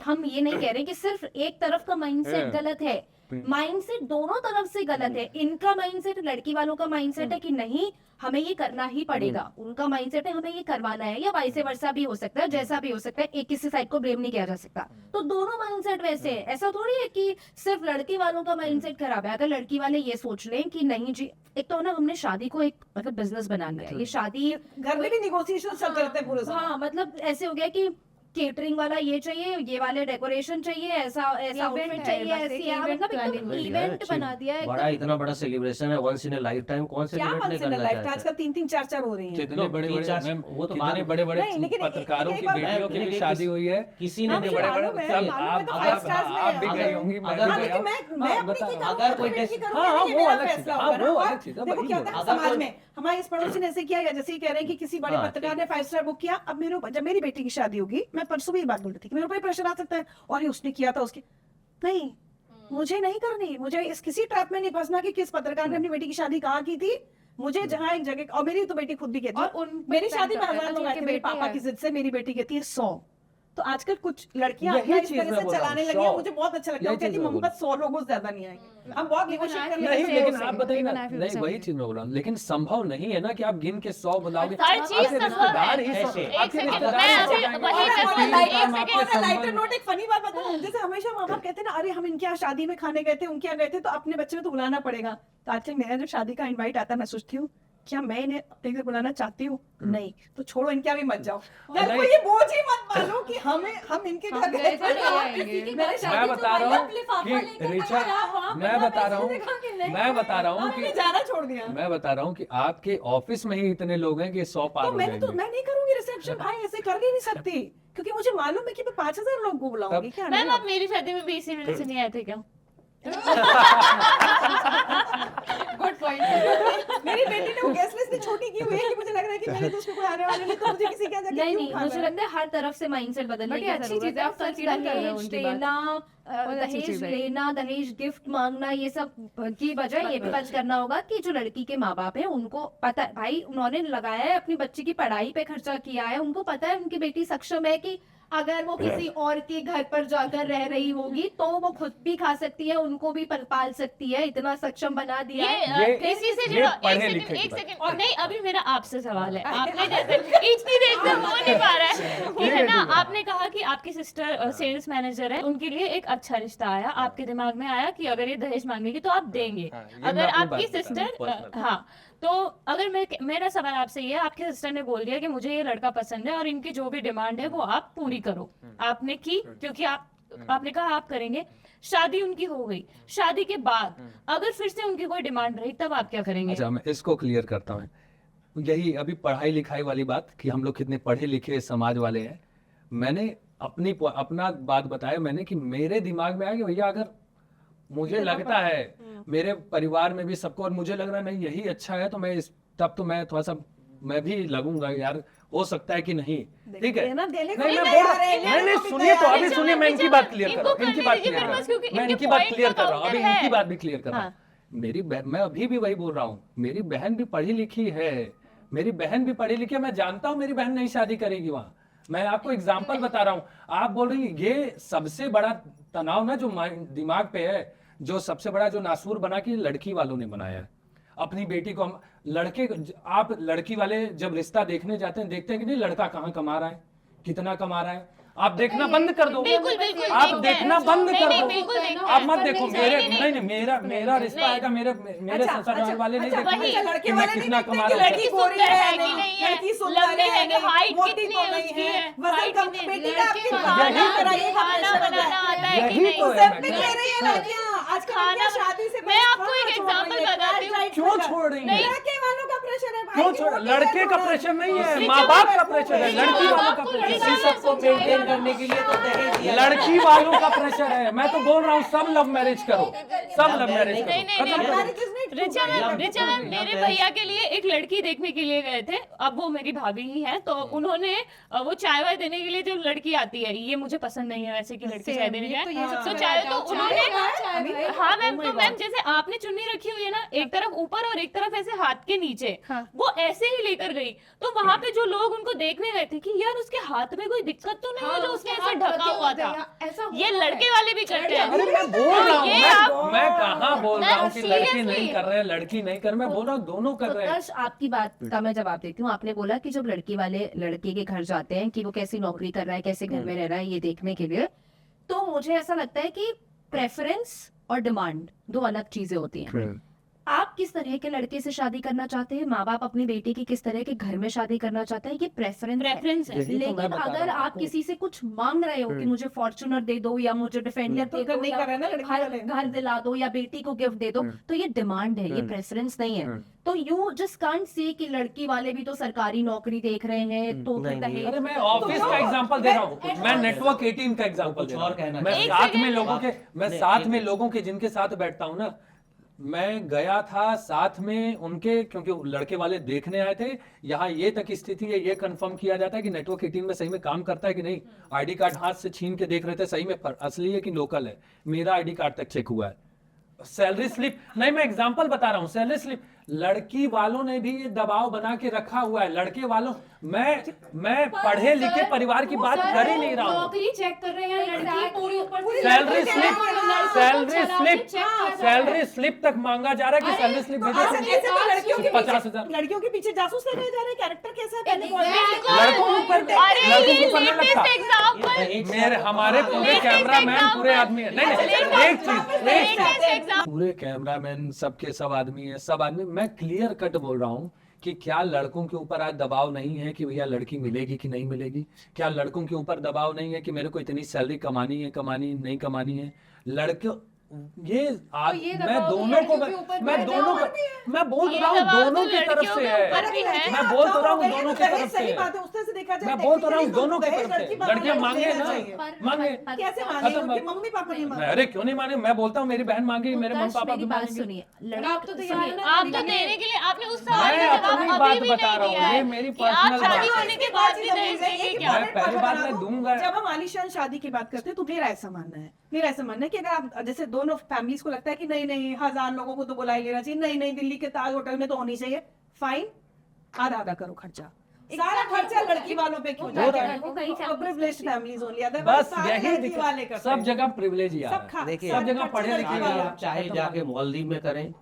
हम ये नहीं कह रहे कि सिर्फ एक तरफ का माइंडसेट हाँ। गलत है, माइंडसेट दोनों तरफ से गलत है। इनका माइंडसेट, लड़की वालों का माइंडसेट है कि नहीं हमें ये करना ही पड़ेगा, उनका माइंडसेट है हमें ये करवाना है, या वाइस वर्सा भी हो सकता है, जैसा भी हो सकता है, एक किसी साइड को ब्लेम नहीं किया जा सकता। तो दोनों माइंडसेट वैसे है, ऐसा थोड़ी है कि सिर्फ लड़की वालों का माइंडसेट खराब है। अगर लड़की वाले ये सोच लें कि नहीं जी, एक तो ना हमने शादी को एक मतलब बिजनेस बना लिया है, ये शादी घर में भी निगोशिएशन चलते रहते हैं पूरे समय। हाँ मतलब ऐसे हो गया कि केटरिंग वाला ये चाहिए, ये वाले डेकोरेशन चाहिए, ऐसा आउटफिट है, चाहिए, बस ऐसी एक है, event मतलब planning एकदम हो गया। इवेंट बना दिया है बड़ा इतना बड़ा सेलिब्रेशन है, once in a life time, कौन क्या सेलिब्रेट नहीं once in a करना lifetime? चाहता आजकल 3-3 4-4 हो रही हैं। कितने लोग बड़े तीन चार- बड़े वो तो कितने बाद में- बड़े बड़े नहीं, लेकिन पत्रकारों एक की बार बेटियों की भी लेकिन शादी हुई है। किसी ने हाँ, भी मुझे बड़े बड़े मालूम है, सब मालूम है, आप तो आप 5 stars में आप है। भी अगर- गई होंगी, मैं अगर- भी हाँ, गया लेकिन हूँ। मैं हाँ, अपनी बताओ। की करूँ, अगर कोई अपनी की टेस्ट- करूँ, हाँ, ये वो मेरा अलग चीज़ फैसला है। होगा हाँ, ना। वो और अलग चीज़ है, देखो वही क्या बोल होता है अगर समाज कोई- में, हमारे इस पड़ोसी ने ऐसे किया, या जैसे ही कह रहे हैं कि किसी बड़े हाँ, पत्रकार ने 5 स्टार बुक किया। अब मेरे ऊपर, जब मेरी बेटी की शादी होगी, मैं परसों भी ये बात बोल रही थी कि मेरे ऊपर प्रेशर आ सकता है, और ये उसने किया था उसके, नहीं मुझे नहीं करनी, मुझे इस किसी ट्रैप में नहीं फंसना कि किस पत्रकार ने अपनी बेटी की शादी कहाँ की थी। मुझे जहाँ एक जगह, और मेरी तो बेटी खुद भी कहती और है, उन मेरी पर शादी में depend 1000 लोग करता है आए कि थे, मेरे बेटी पापा है। की जिद से मेरी बेटी कहती है 100। तो आजकल कुछ लड़कियां यही अपना इस चीज़ तरह मैं से बोल रहा हूँ, चलाने लगी हैं, 100 मुझे बहुत अच्छा लगता है। यही वो कहती चीज़ मैं मोहम्मद 100 लोगों से ज्यादा नहीं आएंगे, हम बहुत नेगोशिएट कर नहीं, लेते हैं। लेकिन same, आप बताइए ना, even I feel नहीं the वही same. चीज मैं बोल रहा हूँ, लेकिन संभव नहीं है ना कि आप गिन के 100 बुलाओगे। हर चीज़ आपके संभव रिश्तेदार है। ही कैसे? सब- एक आपके सेकंड, रिश्तेदार मैं ही अभी सब जाएंगे। वही आपके मैं तीन बोल- काम एक आपके सेकंड, लाइटर संबंध- नोट एक फनी बात बताऊं, जैसे हमेशा माँ बाप कहते हैं ना, अरे हम इनके यहाँ शादी में खाने गए थे, उनके यहाँ गए थे, तो अपने बच्चे में तो बुलाना पड़ेगा। तो आजकल मेरा जब शादी का इनवाइट आता है, मैं सोचती हूँ क्या मैं इन्हें अपने घर बुलाना चाहती हूँ? नहीं, तो छोड़ो, इनके यहाँ भी मत जाओ। घर को नहीं। ये बोझ ही मत मानो कि हम इनके घर गए गए थे, थे। नहीं आएंगे। मैं बता रहा हूँ कि रिचा, मैं बता रहा हूँ हमने कि जाना छोड़ दिया। मैं बता रहा हूँ कि आपके ऑफिस में ही इतने लोग हैं कि 100 पार तो हो मैं जाएंगे। नहीं करूंगी रिसेप्शन, भाई ऐसे कर ही नहीं सकती, क्योंकि मुझे मालूम है कि मैं 5000 लोगों को बुलाऊंगी। क्या मैम नहीं? आप मेरी शादी में भी इसी वजह से नहीं आए थे क्या? Good point. मेरी बेटी ने वो गेस्ट लिस्ट छोटी की हुई है कि मुझे लग रहा है कि मेरे दोस्त कोई आने वाले नहीं, तो मुझे किसी के जाके नहीं क्यों नहीं, खाना मुझे है? लगता है हर तरफ से माइंडसेट बदलने But की ये अच्छी जरूरत चीज़ है, है। आप consider कर रहे हो दहेज उनकी बात। देना, बहुत अच्छी दहेज चीज़ है। लेना, दहेज गिफ्ट मांगना, ये सब की बजाय ये भी बच करना होगा कि जो लड़की के माँ बाप है उनको पता है, भाई उन्होंने लगाया है अपनी बच्ची की पढ़ाई पे खर्चा किया है, उनको पता है उनकी बेटी सक्षम है कि अगर वो किसी और के घर पर जाकर रह रही होगी तो वो खुद भी खा सकती है, उनको भी पाल सकती है, इतना सक्षम बना दिया है। ये- इसी से ये जुड़ा पढ़े लिखे एक की बात। सेकंड, और नहीं अभी मेरा आपसे सवाल है। आपने जैसे इतनी देर से हो नहीं पा रहा है कि है ना, आपने कहा कि आपकी सिस्टर सेल्स मैनेजर है, उनके लिए एक अच्छा रिश्ता आया, आपके दिमाग में आया कि अगर ये दहेज मांगेगी तो आप देंगे। हाँ, ये मैं अगर अपनी आपकी बात बता रहा हूँ, सिस्टर personal। हाँ, तो अगर मेरा सवाल आपसे ये है, आपके सिस्टर ने बोल दिया कि मुझे ये लड़का पसंद है और इनकी जो भी डिमांड है वो आप पूरी करो, आपने की, क्योंकि आपने कहा आप करेंगे, शादी उनकी हो गई, शादी के बाद अगर फिर से उनकी कोई डिमांड रही तब आप क्या करेंगे? अच्छा, मैं इसको क्लियर करता हूँ। यही अभी पढ़ाई लिखाई वाली बात कि हम लोग कितने पढ़े लिखे समाज वाले हैं। मैंने अपना बात बताया मैंने कि मेरे दिमाग में आया कि भैया अगर मुझे लगता है मेरे परिवार में भी सबको, और मुझे लग रहा है नहीं यही अच्छा है, तो मैं तब तो मैं थोड़ा सा मैं भी लगूंगा यार, हो सकता है कि नहीं, ठीक है। देना देने को नहीं मैं नहीं बोल आ रहा रहे हैं, नहीं लेने नहीं को भी सुनिए तो तैयार अभी हैं। सुनिए, मैं इनकी बात क्लियर कर रहा हूँ, इनको इनकी बात करने क्लियर कर दीजिए रहा बस, क्योंकि हूँ, मैं इनके इनकी बात point क्लियर का कर रहा हूँ, अभी counter इनकी है। बात भी क्लियर कर रहा हूँ। मेरी मैं अभी भी वही बोल रहा हूँ, मेरी बहन भी पढ़ी लिखी है, मेरी बहन भी पढ़ी लिखी है, मैं जानता हूँ मेरी बहन नहीं शादी करेगी वहां। मैं आपको एग्जाम्पल बता रहा हूँ, आप बोल रही हैं, ये सबसे बड़ा तनाव ना जो दिमाग पे है, जो सबसे बड़ा जो नासूर बना कि लड़की वालों ने बनाया है अपनी बेटी को। लड़के, आप लड़की वाले जब रिश्ता देखने जाते हैं, देखते हैं कि नहीं लड़का कहाँ कमा रहा है, कितना कमा रहा है, आप देखना बंद कर दो, बिल्कुल बिल्कुल आप देखते हैं। देखना बंद नहीं, कर नहीं, दो, बिल्कुल देखते आप हैं। मत देखो मेरे, नहीं, नहीं नहीं मेरा रिश्ता नहीं। आएगा, मेरे अच्छा, ससुराल अच्छा, वाले नहीं अच्छा, देखेंगे अच्छा, लड़के कि मैं वाले नहीं कितना देखते कमा कि रहा हूँ। लड़की सुंदर गोरी है है कि नहीं है, लड़की सुंदर लंबी है कि height मोटी कितनी तो है नहीं उसकी है, है, वजन height कम, कितनी है, बेटी का आपकी लड़के खाना यही तो- बनाइए, खाना बनाना आता है कि यही नहीं? तो है सब ले रही है लड़कियां आजकल, खाना लड़कियां शादी से मैं पहले आपको खाना एक छोड़ एग्जांपल रही है, बताती हूँ। क्यों छोड़ रही है? लड़के वालों का प्रेशर है भाई, क्यों कि छोड़, मोटी लड़के है का तो प्रेशर नहीं है, रिचा माँ बाप का बाबू प्रेशर है, रिचा लड़की वालों बाप का को प्रेशर लड़का है। इसी सबको मेंटेन करने के लिए तो दहेज दिया जाता है। लड़की वालों का प्रेशर है, मैं तो बोल रहा हूँ सब लव मैरिज करो, सब लव मैरिज नहीं, नहीं, करो, खत्म नहीं, करो। रिचा मैम लव मेरे मैरिज। भैया के लिए एक लड़की देखने के लिए गए थे, अब वो मेरी भाभी ही है, तो उन्होंने वो चाय वाय देने के लिए जो लड़की आती है, ये मुझे पसंद नहीं है वैसे की लड़की चाय देने जाए, तो चाय तो उन्होंने, हाँ मैम, तो मैम जैसे आपने चुन्नी रखी हुई है ना, एक तरफ ऊपर और एक तरफ ऐसे हाथ के नीचे, वो ऐसे ही लेकर गई, तो वहां पे जो लोग उनको देखने गए थे कि यार उसके हाथ में कोई दिक्कत तो नहीं है जो उसने ऐसे ढका हुआ था, ये लड़के वाले भी करते हैं। अरे मैं बोल रहा हूँ, ये मैं कहाँ बोल रहा हूँ कि मैं लड़के seriously- नहीं कर रहे हैं, लड़की नहीं कर, मैं बोल रहा हूँ दोनों कर रहे हैं। उत्कर्ष, आपकी बात का मैं जवाब देती हूँ। आपने बोला कि जब लड़की वाले लड़के के घर जाते हैं कि वो कैसी नौकरी कर रहा है, कैसे घर में रह रहा है, ये देखने के लिए, तो मुझे ऐसा लगता है कि प्रेफरेंस और डिमांड दो अलग चीजें होती हैं। आप किस तरह के लड़के से शादी करना चाहते हैं, माँ बाप अपनी बेटी की किस तरह के घर में शादी करना चाहते हैं, ये प्रेफरेंस प्रेफरेंस है। यही तो मैं लेकिन बता अगर रहा हूँ आप आपको। किसी से कुछ मांग रहे हो कि मुझे फॉर्च्यूनर दे दो या मुझे डिफेंडर तो दे दो नहीं या कर रहे ना लड़की वाले। घर दिला दो या बेटी को गिफ्ट दे दो, तो ये डिमांड है, ये प्रेफरेंस नहीं है। तो यू जस्ट कांट से कि लड़की वाले भी तो सरकारी नौकरी देख रहे हैं तो फिर नहीं, नहीं। दहेज। अरे मैं ऑफिस का एग्जांपल दे रहा हूँ, मैं नेटवर्क 18 का एग्जांपल कुछ दे रहा और कहना हूँ। मैं चाहिए। साथ में एक लोगों के, मैं नहीं, साथ एक- में लोगों के जिनके साथ बैठता हूँ ना, मैं गया था साथ में उनके, क्योंकि लड़के वाले देखने आए थे। यहाँ ये तक स्थिति है, ये कंफर्म किया जाता है कि नेटवर्क 18 में सही में काम करता है कि नहीं। आईडी कार्ड हाथ से छीन के देख रहे थे, सही में असली है कि लोकल है। मेरा आईडी कार्ड तक चेक हुआ है। सैलरी स्लिप नहीं, मैं एग्जांपल बता रहा हूँ, सैलरी स्लिप लड़की वालों ने भी ये दबाव बना के रखा हुआ है। लड़के वालों, मैं पढ़े लिखे परिवार की बात कर ही नहीं रहा हूँ। नौकरी चेक कर रहे हैं लड़की पूरी ऊपर से salary slip, check salary slip तक मांगा जा रहा है कि सैलरी स्लिप ऐसे भेजो। कैसे तो लड़कियों के 50,000 पीछे, लड़कियों के पीछे जासूस लगाए जा रहे हैं, कैरेक्टर कैसा है पहले बोल बिल्कुल। लड़कों के ऊपर, अरे लड़कों के ये ऊपर नहीं लेटेस्ट लगता। एग्जांपल, दहेज से- मेरे हमारे पूरे Latest कैमरामैन example। पूरे आदमी है। नहीं नहीं, एक चीज, लेटेस्ट एग्जांपल, पूरे कैमरामैन सबके सब आदमी है, सब आदमी। मैं क्लियर कट बोल रहा हूँ कि क्या लड़कों के ऊपर आज दबाव नहीं है कि भैया लड़की मिलेगी कि नहीं मिलेगी? क्या लड़कों के ऊपर दबाव नहीं है कि मेरे को इतनी सैलरी कमानी है, कमानी नहीं कमानी है? लड़के ये ये मैं दबाव तो दोनों को, लड़कियों के ऊपर मैं भी है, दोनों का, मैं बोल ये रहा हूँ दबाव दोनों तो की तरफ लड़कियों से के है। ऊपर भी है। मैं बोल तो रहा हूँ दोनों की तरफ से सही है। बात है, उससे देखा जाए मैं बोल तो रहा हूँ technically दोनों की दहेज तरफ लड़की से। वालों लड़कियां को मांगे देना ना, चाहिए। मांगे। कैसे मांगे? खत्म उनकी बात। मम्मी पापा नहीं मांगे। अरे क्यों नहीं माने? मैं बोलता हूँ मेरी बहन मांगी, मेरे मम्मी उत्कर्ष, पापा मेरी भी बात मांगेंगे। सुनिए। आप तो तैयार है ना आप तो देने के लिए आपने उस सवाल मैं का जवाब अपनी अभी बात भी बता नहीं रहा हूँ, दिया ये है मेरी कि आप personal शादी बात होने के बाद भी दहेज देंगे क्या? मैं पहली बात मैं दूंगा। जब हम आलीशान शादी की बात करते हैं तो मेरा ऐसा मानना है, मेरा ऐसा मानना है कि अगर आप जैसे दोनों फैमिलीज को लगता है कि नहीं नहीं 1000 लोगों को तो बुला ही लेना चाहिए, नहीं नहीं दिल्ली के ताज होटल में तो होनी चाहिए, फाइन, आधा आधा करो खर्चा, सारा खर्चा लड़की वालों पे क्यों हो रहा है। जाए? प्रिविलेज्ड फैमिलीज ओनली, बस यही दिक्कत, वाले करते सब हैं। जगह प्रिविलेज ही आ सब रहा है। खा- देखिए, सब जगह खर्चा पढ़े लड़की लिखे अगर वाला। आप चाहे जाके मालदीव में करें,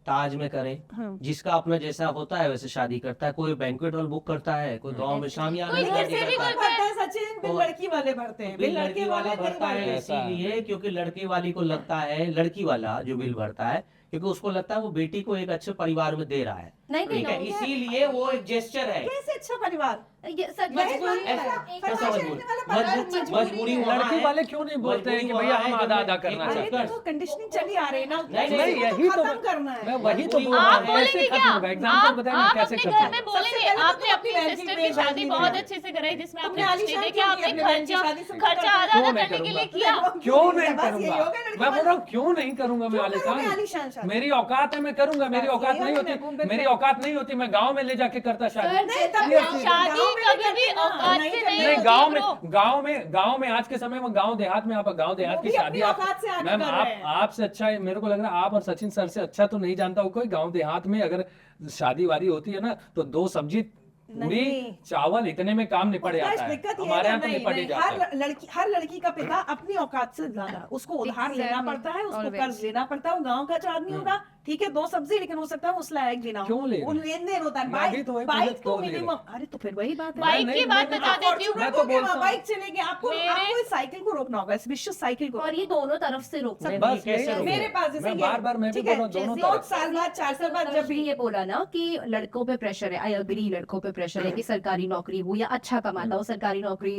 ताज में करें, जिसका अपना जैसा होता है वैसे शादी करता है। कोई बैंक्वेट हॉल बुक करता है, कोई गांव में शामियाना कोई में घर शादी से भी करता है। कौन भरता है सचिन? बिल तो- लड़की वाले भरते हैं, बिल लड़की वाला नहीं भरता है, भरते। ऐसा है। इसीलिए क्योंकि लड़की वाली को लगता है, लड़की वाला जो बिल भरता है, क्योंकि उसको लगता है वो बेटी को एक अच्छे परिवार में दे रहा है, नहीं ठीक है, इसीलिए वो एक जेस्चर है। कैसे अच्छा परिवार ये सच दहेज मजबूरी मांगने वाला, कैसा फरमाइश मजबूरी? करने वाला परिवार मजबूरी वहाँ लड़की है। वाले क्यों नहीं बोलते हैं कि मजबूरी भैया वहाँ हम है, आधा जो आधा एक करना अरे चाहते हैं? तो कंडीशनिंग चली आ रही है ना, नहीं, नहीं, यही तो खत्म करना है। मैं वही तो बोल आप रहा हूँ, बोलेंगे कैसे क्या? खत्म होगा? एग्जाम्पल बताएं ना आप कैसे अपने खत्म घर में होगा? बोलेंगे सबसे पहले तो आपने अपनी अपनी बहन सिस्टर की की शादी बेइज्जती बहुत नहीं अच्छे से कराई जिसमें तुमने आपने आलीशान दे के क्यों आपने की अपनी बहन की खर्चा शादी से खर्चा आधा क्यों आधा नहीं करने के लिए करूंगा? किया। क्यों नहीं बस यही करूंगा? होगा लड़की मैं बोल वाला। रहा हूँ क्यों नहीं करूंगा मैं क्यों करोगे आलिशान? आलीशान शादी? मेरी औकात है मैं करूंगा, मेरी बस औकात यही नहीं होगा, मैं होती, घूम मेरी फिर औकात नहीं होती, मैं गांव में ले जाके करता शादी। नहीं, तब ये गाँव में शादी गाँव में कभी भी करते ना, औकात नहीं से करते। नहीं नहीं, होती गांव में आज के समय में गांव देहात में आप गांव देहात वो की भी शादी अपनी औकात से आगे मैम कर रहे हैं। आपसे अच्छा है, मेरे को लग रहा है आप और सचिन सर से अच्छा तो नहीं जानता हूँ कोई। गांव देहात में अगर शादी वादी होती है ना तो 2 सब्जी पूरी नहीं। चावल इतने में काम निपट पता है, जाता है। दिक्कत ये हमारे है यहाँ तो नहीं, निपट ही नहीं, जाता है। हर लड़की का पिता अपनी औकात से ज्यादा उसको उधार लेना Exactly, पड़ता है, उसको always. कर्ज लेना पड़ता है। वो गांव का आदमी होगा, ठीक है 2 सब्जी, लेकिन हो सकता है उस लायक भी ना हो। क्यों ले रहे? वो लेन देन होता है। मैं भी तो वही बाइक पूछा, तो क्यों ले रहे? मिनिमम, अरे तो फिर वही बात है। बाइक की बात बता देती हूँ मैं तो बोलता हूँ। बाइक चलेगी, आपको मेरे- आपको इस साइकिल को रोकना होगा, इस विश्व साइकिल को। और ये दोनों तरफ से रोक सकते नहीं, हैं। बस कैसे यही है। रोके? मेरे पास जैसे मैं ये- बार-बार मैं भी ठीक है, बोल रहा हूँ, दोनों जैसे तरफ। 2 साल बाद 4 साल बाद जब भी ये बोला ना कि लड़कों पे प्रेशर है, आई अग्री, लड़कों पे प्रेशर है कि सरकारी नौकरी हो या अच्छा कमाता हो। सरकारी नौकरी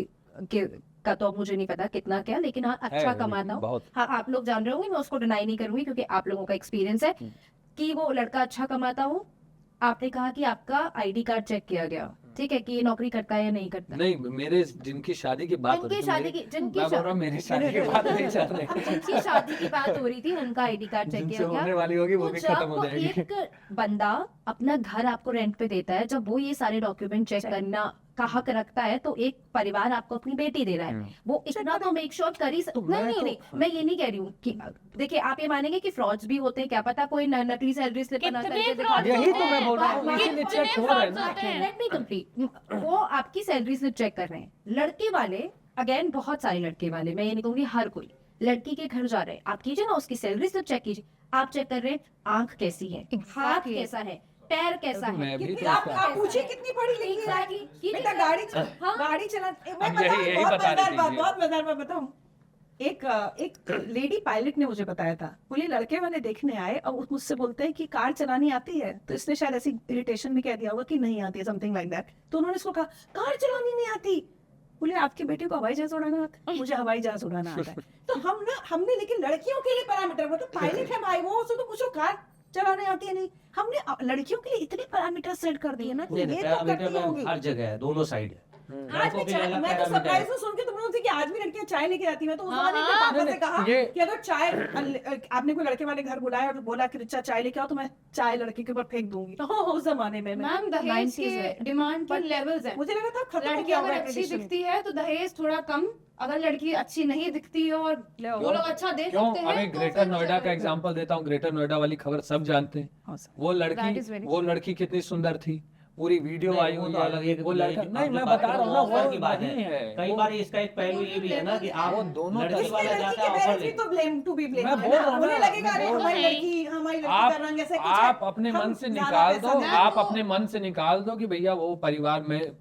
के का तो अब मुझे नहीं पता कितना क्या, लेकिन हाँ अच्छा कमाता हो। बहुत। हाँ आप लोग जान रहे होंगे, मैं उसको डिनाई नहीं करूंगी क्योंकि आप लोगों का एक्सपीरियंस है कि वो लड़का अच्छा कमाता हो। आपने कहा कि आपका आईडी कार्ड चेक किया गया, ठीक है, कि ये नौकरी करता है या नहीं करता। नहीं, मेरे जिनकी शादी की बात हो रही जिनकी थी, शादी मेरी- की जिनकी मैं बोल रहा हूँ मेरी शादी की बात नहीं चल रही। जिनकी शादी की बात हो रही थी उनका आईडी कार्ड चेक जिनसे किया गया। होने वाली होगी वो तो भी खत्म हो जब जाएगी। एक बंदा अपना घर आपको रेंट पे देता है, जब वो ये सारे डॉक्यूमेंट चेक करना का हक रखता है, तो एक परिवार आपको अपनी बेटी दे रहा है, वो इतना तो मेक श्योर कर ही तो नहीं मैं नहीं तो- नहीं, मैं ये नहीं कह रही हूँ कि देखिए आप ये मानेंगे कि फ्रॉड्स भी होते हैं, क्या पता कोई नकली सैलरी स्लिप बना कितने करके दिखा frauds दे। यही तो मैं बोल रहा हूँ, बात- इसीलिए कितने चेक हो रहा है frauds ना। होते हैं? Let me complete. वो आपकी सैलरी स्लिप चेक कर रहे हैं। लड़के वाले, अगेन बहुत सारे लड़के वाले, मैं ये नहीं कहूंगी हर कोई, लड़की के घर जा रहे हैं, आप कीजिए ना उसकी सैलरी स्लिप चेक कीजिए। आप चेक कर रहे हैं आंख कैसी है, हाथ Exactly. कैसा है, पैर कैसा है, मैं भी कितनी- तो आप ऐसा- पूछिए कितनी पढ़ी लिखी है। Exactly. कि बेटा नहीं- गाड़ी हाँ। गाड़ी चला मैं अब यही बताऊं, बहुत बता रही मजेदार थी बात, ये। बहुत मजेदार बात बताऊं। एक लेडी पायलट ने मुझे बताया था, बोले लड़के मैंने देखने आए और वो मुझसे बोलते हैं कि कार चलानी आती है, तो इसने शायद ऐसी इरिटेशन में कह दिया होगा कि नहीं आती है, समथिंग लाइक दैट। तो उन्होंने इसको कहा कार चलानी नहीं आती, बोले आपकी बेटी को हवाई जहाज उड़ाना आता है, मुझे हवाई जहाज उड़ाना आता है। तो हमने लेकिन लड़कियों के लिए पैरामीटर, वो तो पायलट है भाई, वो उससे तो पूछो कार चलाने आती है नहीं, हमने लड़कियों के लिए इतने पैरामीटर सेट कर दिए ना कि नहीं, ये तो पैरामीटर करती में होगी। हर जगह है, दोनों साइड है। आज लड़कों भी के लिए अलग मैं तो पैरामीटर सरप्राइज है। हूँ सुन के तुम लोगों से कि आज भी लड़कियां चाय लेके आती हैं। मैं तो उस हाँ, जमाने में हाँ, पापा से कहा ये- कि अगर चाय आपने कोई लड़के वाले घर बुलाया और बोला कि रिचा चाय लेके आओ, तो मैं चाय लड़के के ऊपर फेंक दूंगी। तो उस जमाने में मैं मैम दहेज 90s के में। डिमांड के But लेवल्स हैं। मुझे लगा था खत्म हो लड़की गया अगर होगा अच्छी tradition। दिखती है तो दहेज थोड़ा कम, अगर लड़की अच्छी नहीं दिखती है और वो लोग अच्छा दे क्यों? सकते हैं अभी तो ग्रेटर फिर नोएडा का चलेगा। एग्जांपल देता हूँ। ग्रेटर नोएडा वाली खबर सब जानते हैं। हाँ, सर। वो That is very लड़की कितनी सुंदर थी, पूरी वीडियो नहीं, आई वो हुई तो अलग है। एक वो लड़का आप नहीं, जो मैं बात बता कर रहा हूँ ना, ऑफर वो की बात नहीं है। है। कई वो- बार इसका एक पहलू ये भी है ना कि आप वो दोनों लड़की तरफ इसलिए वाला लड़की जाता के है ऑफर parents भी ले। तो blame to be blamed मैं है बोल ना। रहा हूँ उन्हें ना, लगेगा अरे मैं बोल हमारी रहा हूँ। लड़की हमारी लड़की का रंग ऐसे कुछ है। आप अपने हम मन से ज्यादा निकाल पैसा दो, दे आप दो। अपने मन से निकाल दो कि भैया वो परिवार में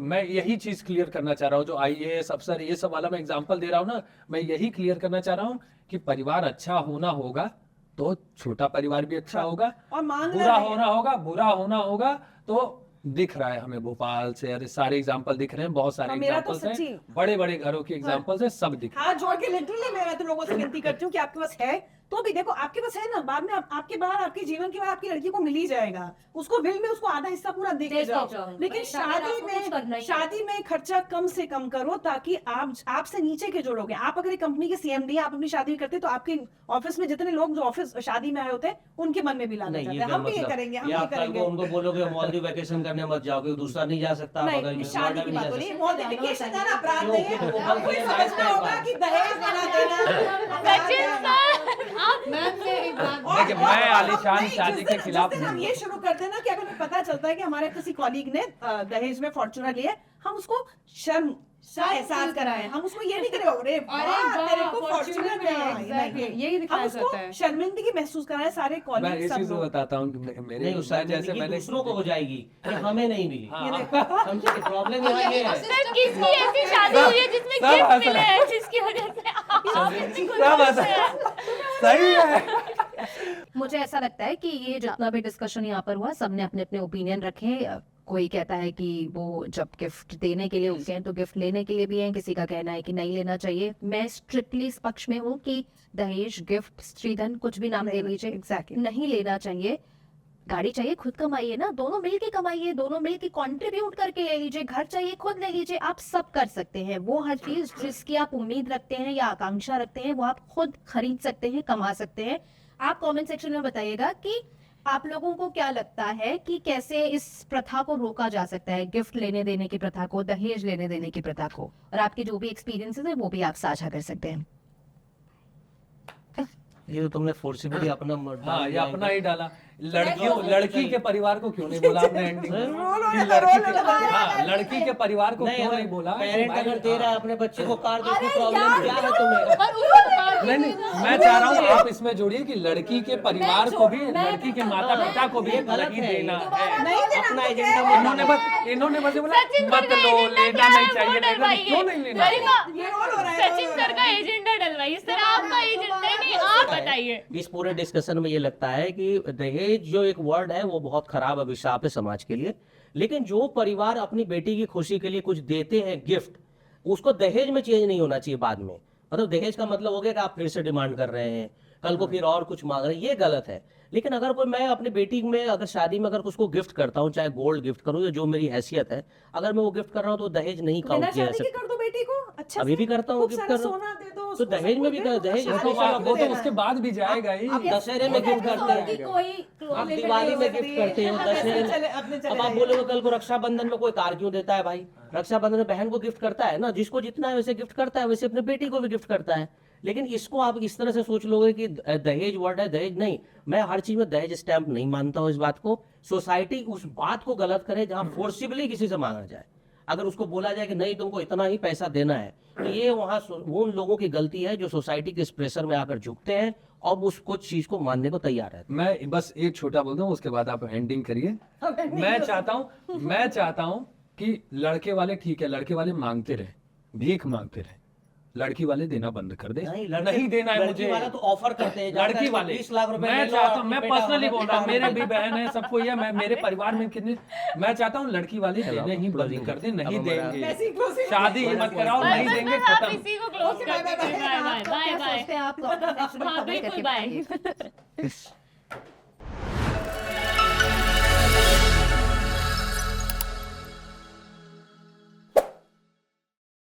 मैं यही चीज क्लियर करना चाह रहा हूँ। जो आईएएस अफसर ये सब वाला मैं एग्जांपल दे रहा हूँ ना, मैं यही क्लियर करना चाह रहा हूँ कि परिवार अच्छा होना होगा तो छोटा परिवार भी अच्छा होगा, और मांगना बुरा नहीं है। होना होगा, बुरा होना होगा तो दिख रहा है हमें भोपाल से, अरे सारे एग्जांपल दिख रहे हैं, बहुत सारे हाँ, मेरा तो एग्जांपल्स हैं, सच्ची- बड़े बड़े घरों के एग्जांपल्स हैं, सब दिख रहे हैं। हाथ जोड़ के लिटरली मैं तो लोगों से विनती करती हूँ कि आपके पास है तो भी देखो, आपके पास है ना, बाद में आपके बाद आपके जीवन के बाद आपकी लड़की को मिल ही जाएगा, उसको बिल में उसको आधा हिस्सा पूरा दे के दे के जाओ। जाओ। लेकिन भाई, शादी आपको कुछ करना ही है। शादी में खर्चा कम से कम करो, ताकि आपसे नीचे के जो लोग हैं, आप अगर एक कंपनी के सीएमडी आप अपनी शादी करते तो आपके ऑफिस में जितने लोग जो ऑफिस शादी में आए होते हैं उनके मन में भी लाना नहीं, चाहते ये हैं, क्या हम भी ये मतलब? करेंगे, हम ये ये आप कल करेंगे। को उनको बोलोगे मालदीव वैकेशन करने मत जाओ, क्योंकि दूसरा नहीं जा सकता, आप अगर नहीं, ये शादी नोएडा की भी बात नहीं हो जा रही है, सकता। मॉडिफिकेशन जाना अपराध क्यों? नहीं है। क्यों? हमको ये समझना होगा कि दहेज देना सचिन सर आप मैम मैं एक बात और- देखिए, मैं और- आलीशान नहीं, शादी जिस के दिन- खिलाफ जिस दिन हम नहीं ये शुरू करते हैं ना कि अगर हमें पता चलता है कि हमारे किसी कॉलीग ने दहेज में फॉर्च्यूनर लिया, हम उसको शर्म का एहसास कराएं, हम उसको ये नहीं करें अरे वाह, तेरे को फॉर्च्यूनर मिला है, exactly, नहीं। यही दिखाया हम उसको जाता है। शर्मिंदगी महसूस कराएं सारे मैं कॉलीग इस सब चीज को लोग। बताता हूँ कि मेरे नहीं, उस मैं जैसे जैसे मैंने दूसरों को हो जाएगी कि हमें नहीं मिली। हाँ। समझे प्रॉब्लम यहाँ ये है। सर किसकी ऐसी शादी हुई है जिसमें सब गिफ्ट हंस मिले रहे हैं जिसकी वजह से आप इतनी खुश सब हंस हैं? सही है। मुझे ऐसा लगता है कि ये जितना भी डिस्कशन यहाँ पर हुआ, सबने अपने अपने ओपिनियन रखे, कोई कहता है कि वो जब गिफ्ट देने के लिए होते हैं तो गिफ्ट लेने के लिए भी हैं, किसी का कहना है कि नहीं लेना चाहिए। मैं स्ट्रिक्टली इस पक्ष में हूँ कि दहेज, गिफ्ट, स्त्रीधन, कुछ भी नाम दे लीजिए, एग्जैक्टली नहीं लेना चाहिए। गाड़ी चाहिए खुद कमाइए ना, दोनों मिल के कमाइए, दोनों मिल के कंट्रीब्यूट करके ले लीजिए। घर चाहिए खुद ले लीजिए, आप सब कर सकते हैं। वो हर चीज जिसकी आप उम्मीद रखते हैं या आकांक्षा रखते हैं वो आप खुद खरीद सकते हैं, कमा सकते हैं। आप कमेंट सेक्शन में बताइएगा कि आप लोगों को क्या लगता है कि कैसे इस प्रथा को रोका जा सकता है, गिफ्ट लेने देने की प्रथा को, दहेज लेने देने की प्रथा को। और आपके जो भी एक्सपीरियंसेस है वो भी आप साझा कर सकते हैं। ये तो तुमने फोर्सिबली अपना हाँ, ये अपना ही डाला। लड़की के परिवार को क्यों नहीं बोला आपने एंडिंग में? कि लड़की के परिवार को क्यों नहीं बोला? पेरेंट अगर दे रहा है अपने बच्चे को कार, तो उसकी प्रॉब्लम क्या है तुम्हें? नहीं, मैं चाह रहा हूँ आप इसमें जोड़िए कि लड़की के परिवार को भी, लड़की के माता पिता को भी नहीं देना है। अपना एजेंडा इन्होंने बस बोला मत लो, लेना नहीं चाहिए, क्यों नहीं लेना? सचिन सर का एजेंडा डलवाइए, सर आपका एजेंडा नहीं, आप बताइए। इस पूरे डिस्कशन में ये लगता है कि दहेज जो एक वर्ड है वो बहुत खराब अभिशाप है समाज के लिए। लेकिन जो परिवार अपनी बेटी की खुशी के लिए कुछ देते हैं गिफ्ट, उसको दहेज में चेंज नहीं होना चाहिए बाद में। मतलब दहेज का मतलब हो गया कि आप फिर से डिमांड कर रहे हैं, कल को फिर और कुछ मांग रहे हैं, ये गलत है। लेकिन अगर कोई, मैं अपनी बेटी में अगर शादी में अगर उसको गिफ्ट करता हूँ, चाहे गोल्ड गिफ्ट करूँ या जो मेरी हैसियत है, अगर मैं वो गिफ्ट कर रहा हूँ तो दहेज नहीं काउंट किया जा सकता। कर दो बेटी को, अच्छा अभी भी करता हूँ, खूब गिफ्ट सारा कर रहा हूँ। सोना दे दो तो उसको, दहेज में भी दहेज वो तो उसके बाद भी जाएगा ही। दशहरे में गिफ्ट करते हैं, आप दिवाली में गिफ्ट करते हैं, दशहरे में। अब आप बोलोगे कल को रक्षाबंधन में कोई कार क्यों देता है भाई? रक्षाबंधन में बहन को गिफ्ट करता है ना, जिसको जितना है वैसे गिफ्ट करता है, वैसे अपने बेटी को भी गिफ्ट करता है। लेकिन इसको आप इस तरह से सोच लोगे कि दहेज वर्ड है, दहेज नहीं। मैं हर चीज में दहेज स्टैंप नहीं मानता हूँ इस बात को। सोसाइटी उस बात को गलत करे जहाँ फोर्सिबली किसी से मांगा जाए। अगर उसको बोला जाए कि नहीं तुमको इतना ही पैसा देना है, तो ये वहाँ वो उन लोगों की गलती है जो सोसाइटी के इस प्रेशर में आकर झुकते हैं और उस कुछ चीज को मानने को तैयार है। मैं बस एक छोटा बोल दूं, उसके बाद आप एंडिंग करिए। मैं चाहता हूं कि लड़के वाले, ठीक है, लड़के वाले मांगते रहे, भीख मांगते रहे, लड़की वाले देना बंद कर दे। नहीं देना है मुझे। वाला तो ऑफर करते हैं, लड़की वाले 20 लाख रुपए मैं चाहता हूँ, मैं पर्सनली बोल रहा हूँ, मेरे भी बहन है, सबको ये, मैं मेरे परिवार में कितने, मैं चाहता हूँ लड़की वाले देने ही बंद कर दे। नहीं देंगे, शादी ही मत कराओ, नहीं देंगे, आप खत्म। इसी को क्लोज कर दीजिए। Bye bye bye bye. सोचते हैं आप comment section में हाँ comment बिल्कुल करके बाय। बताइए।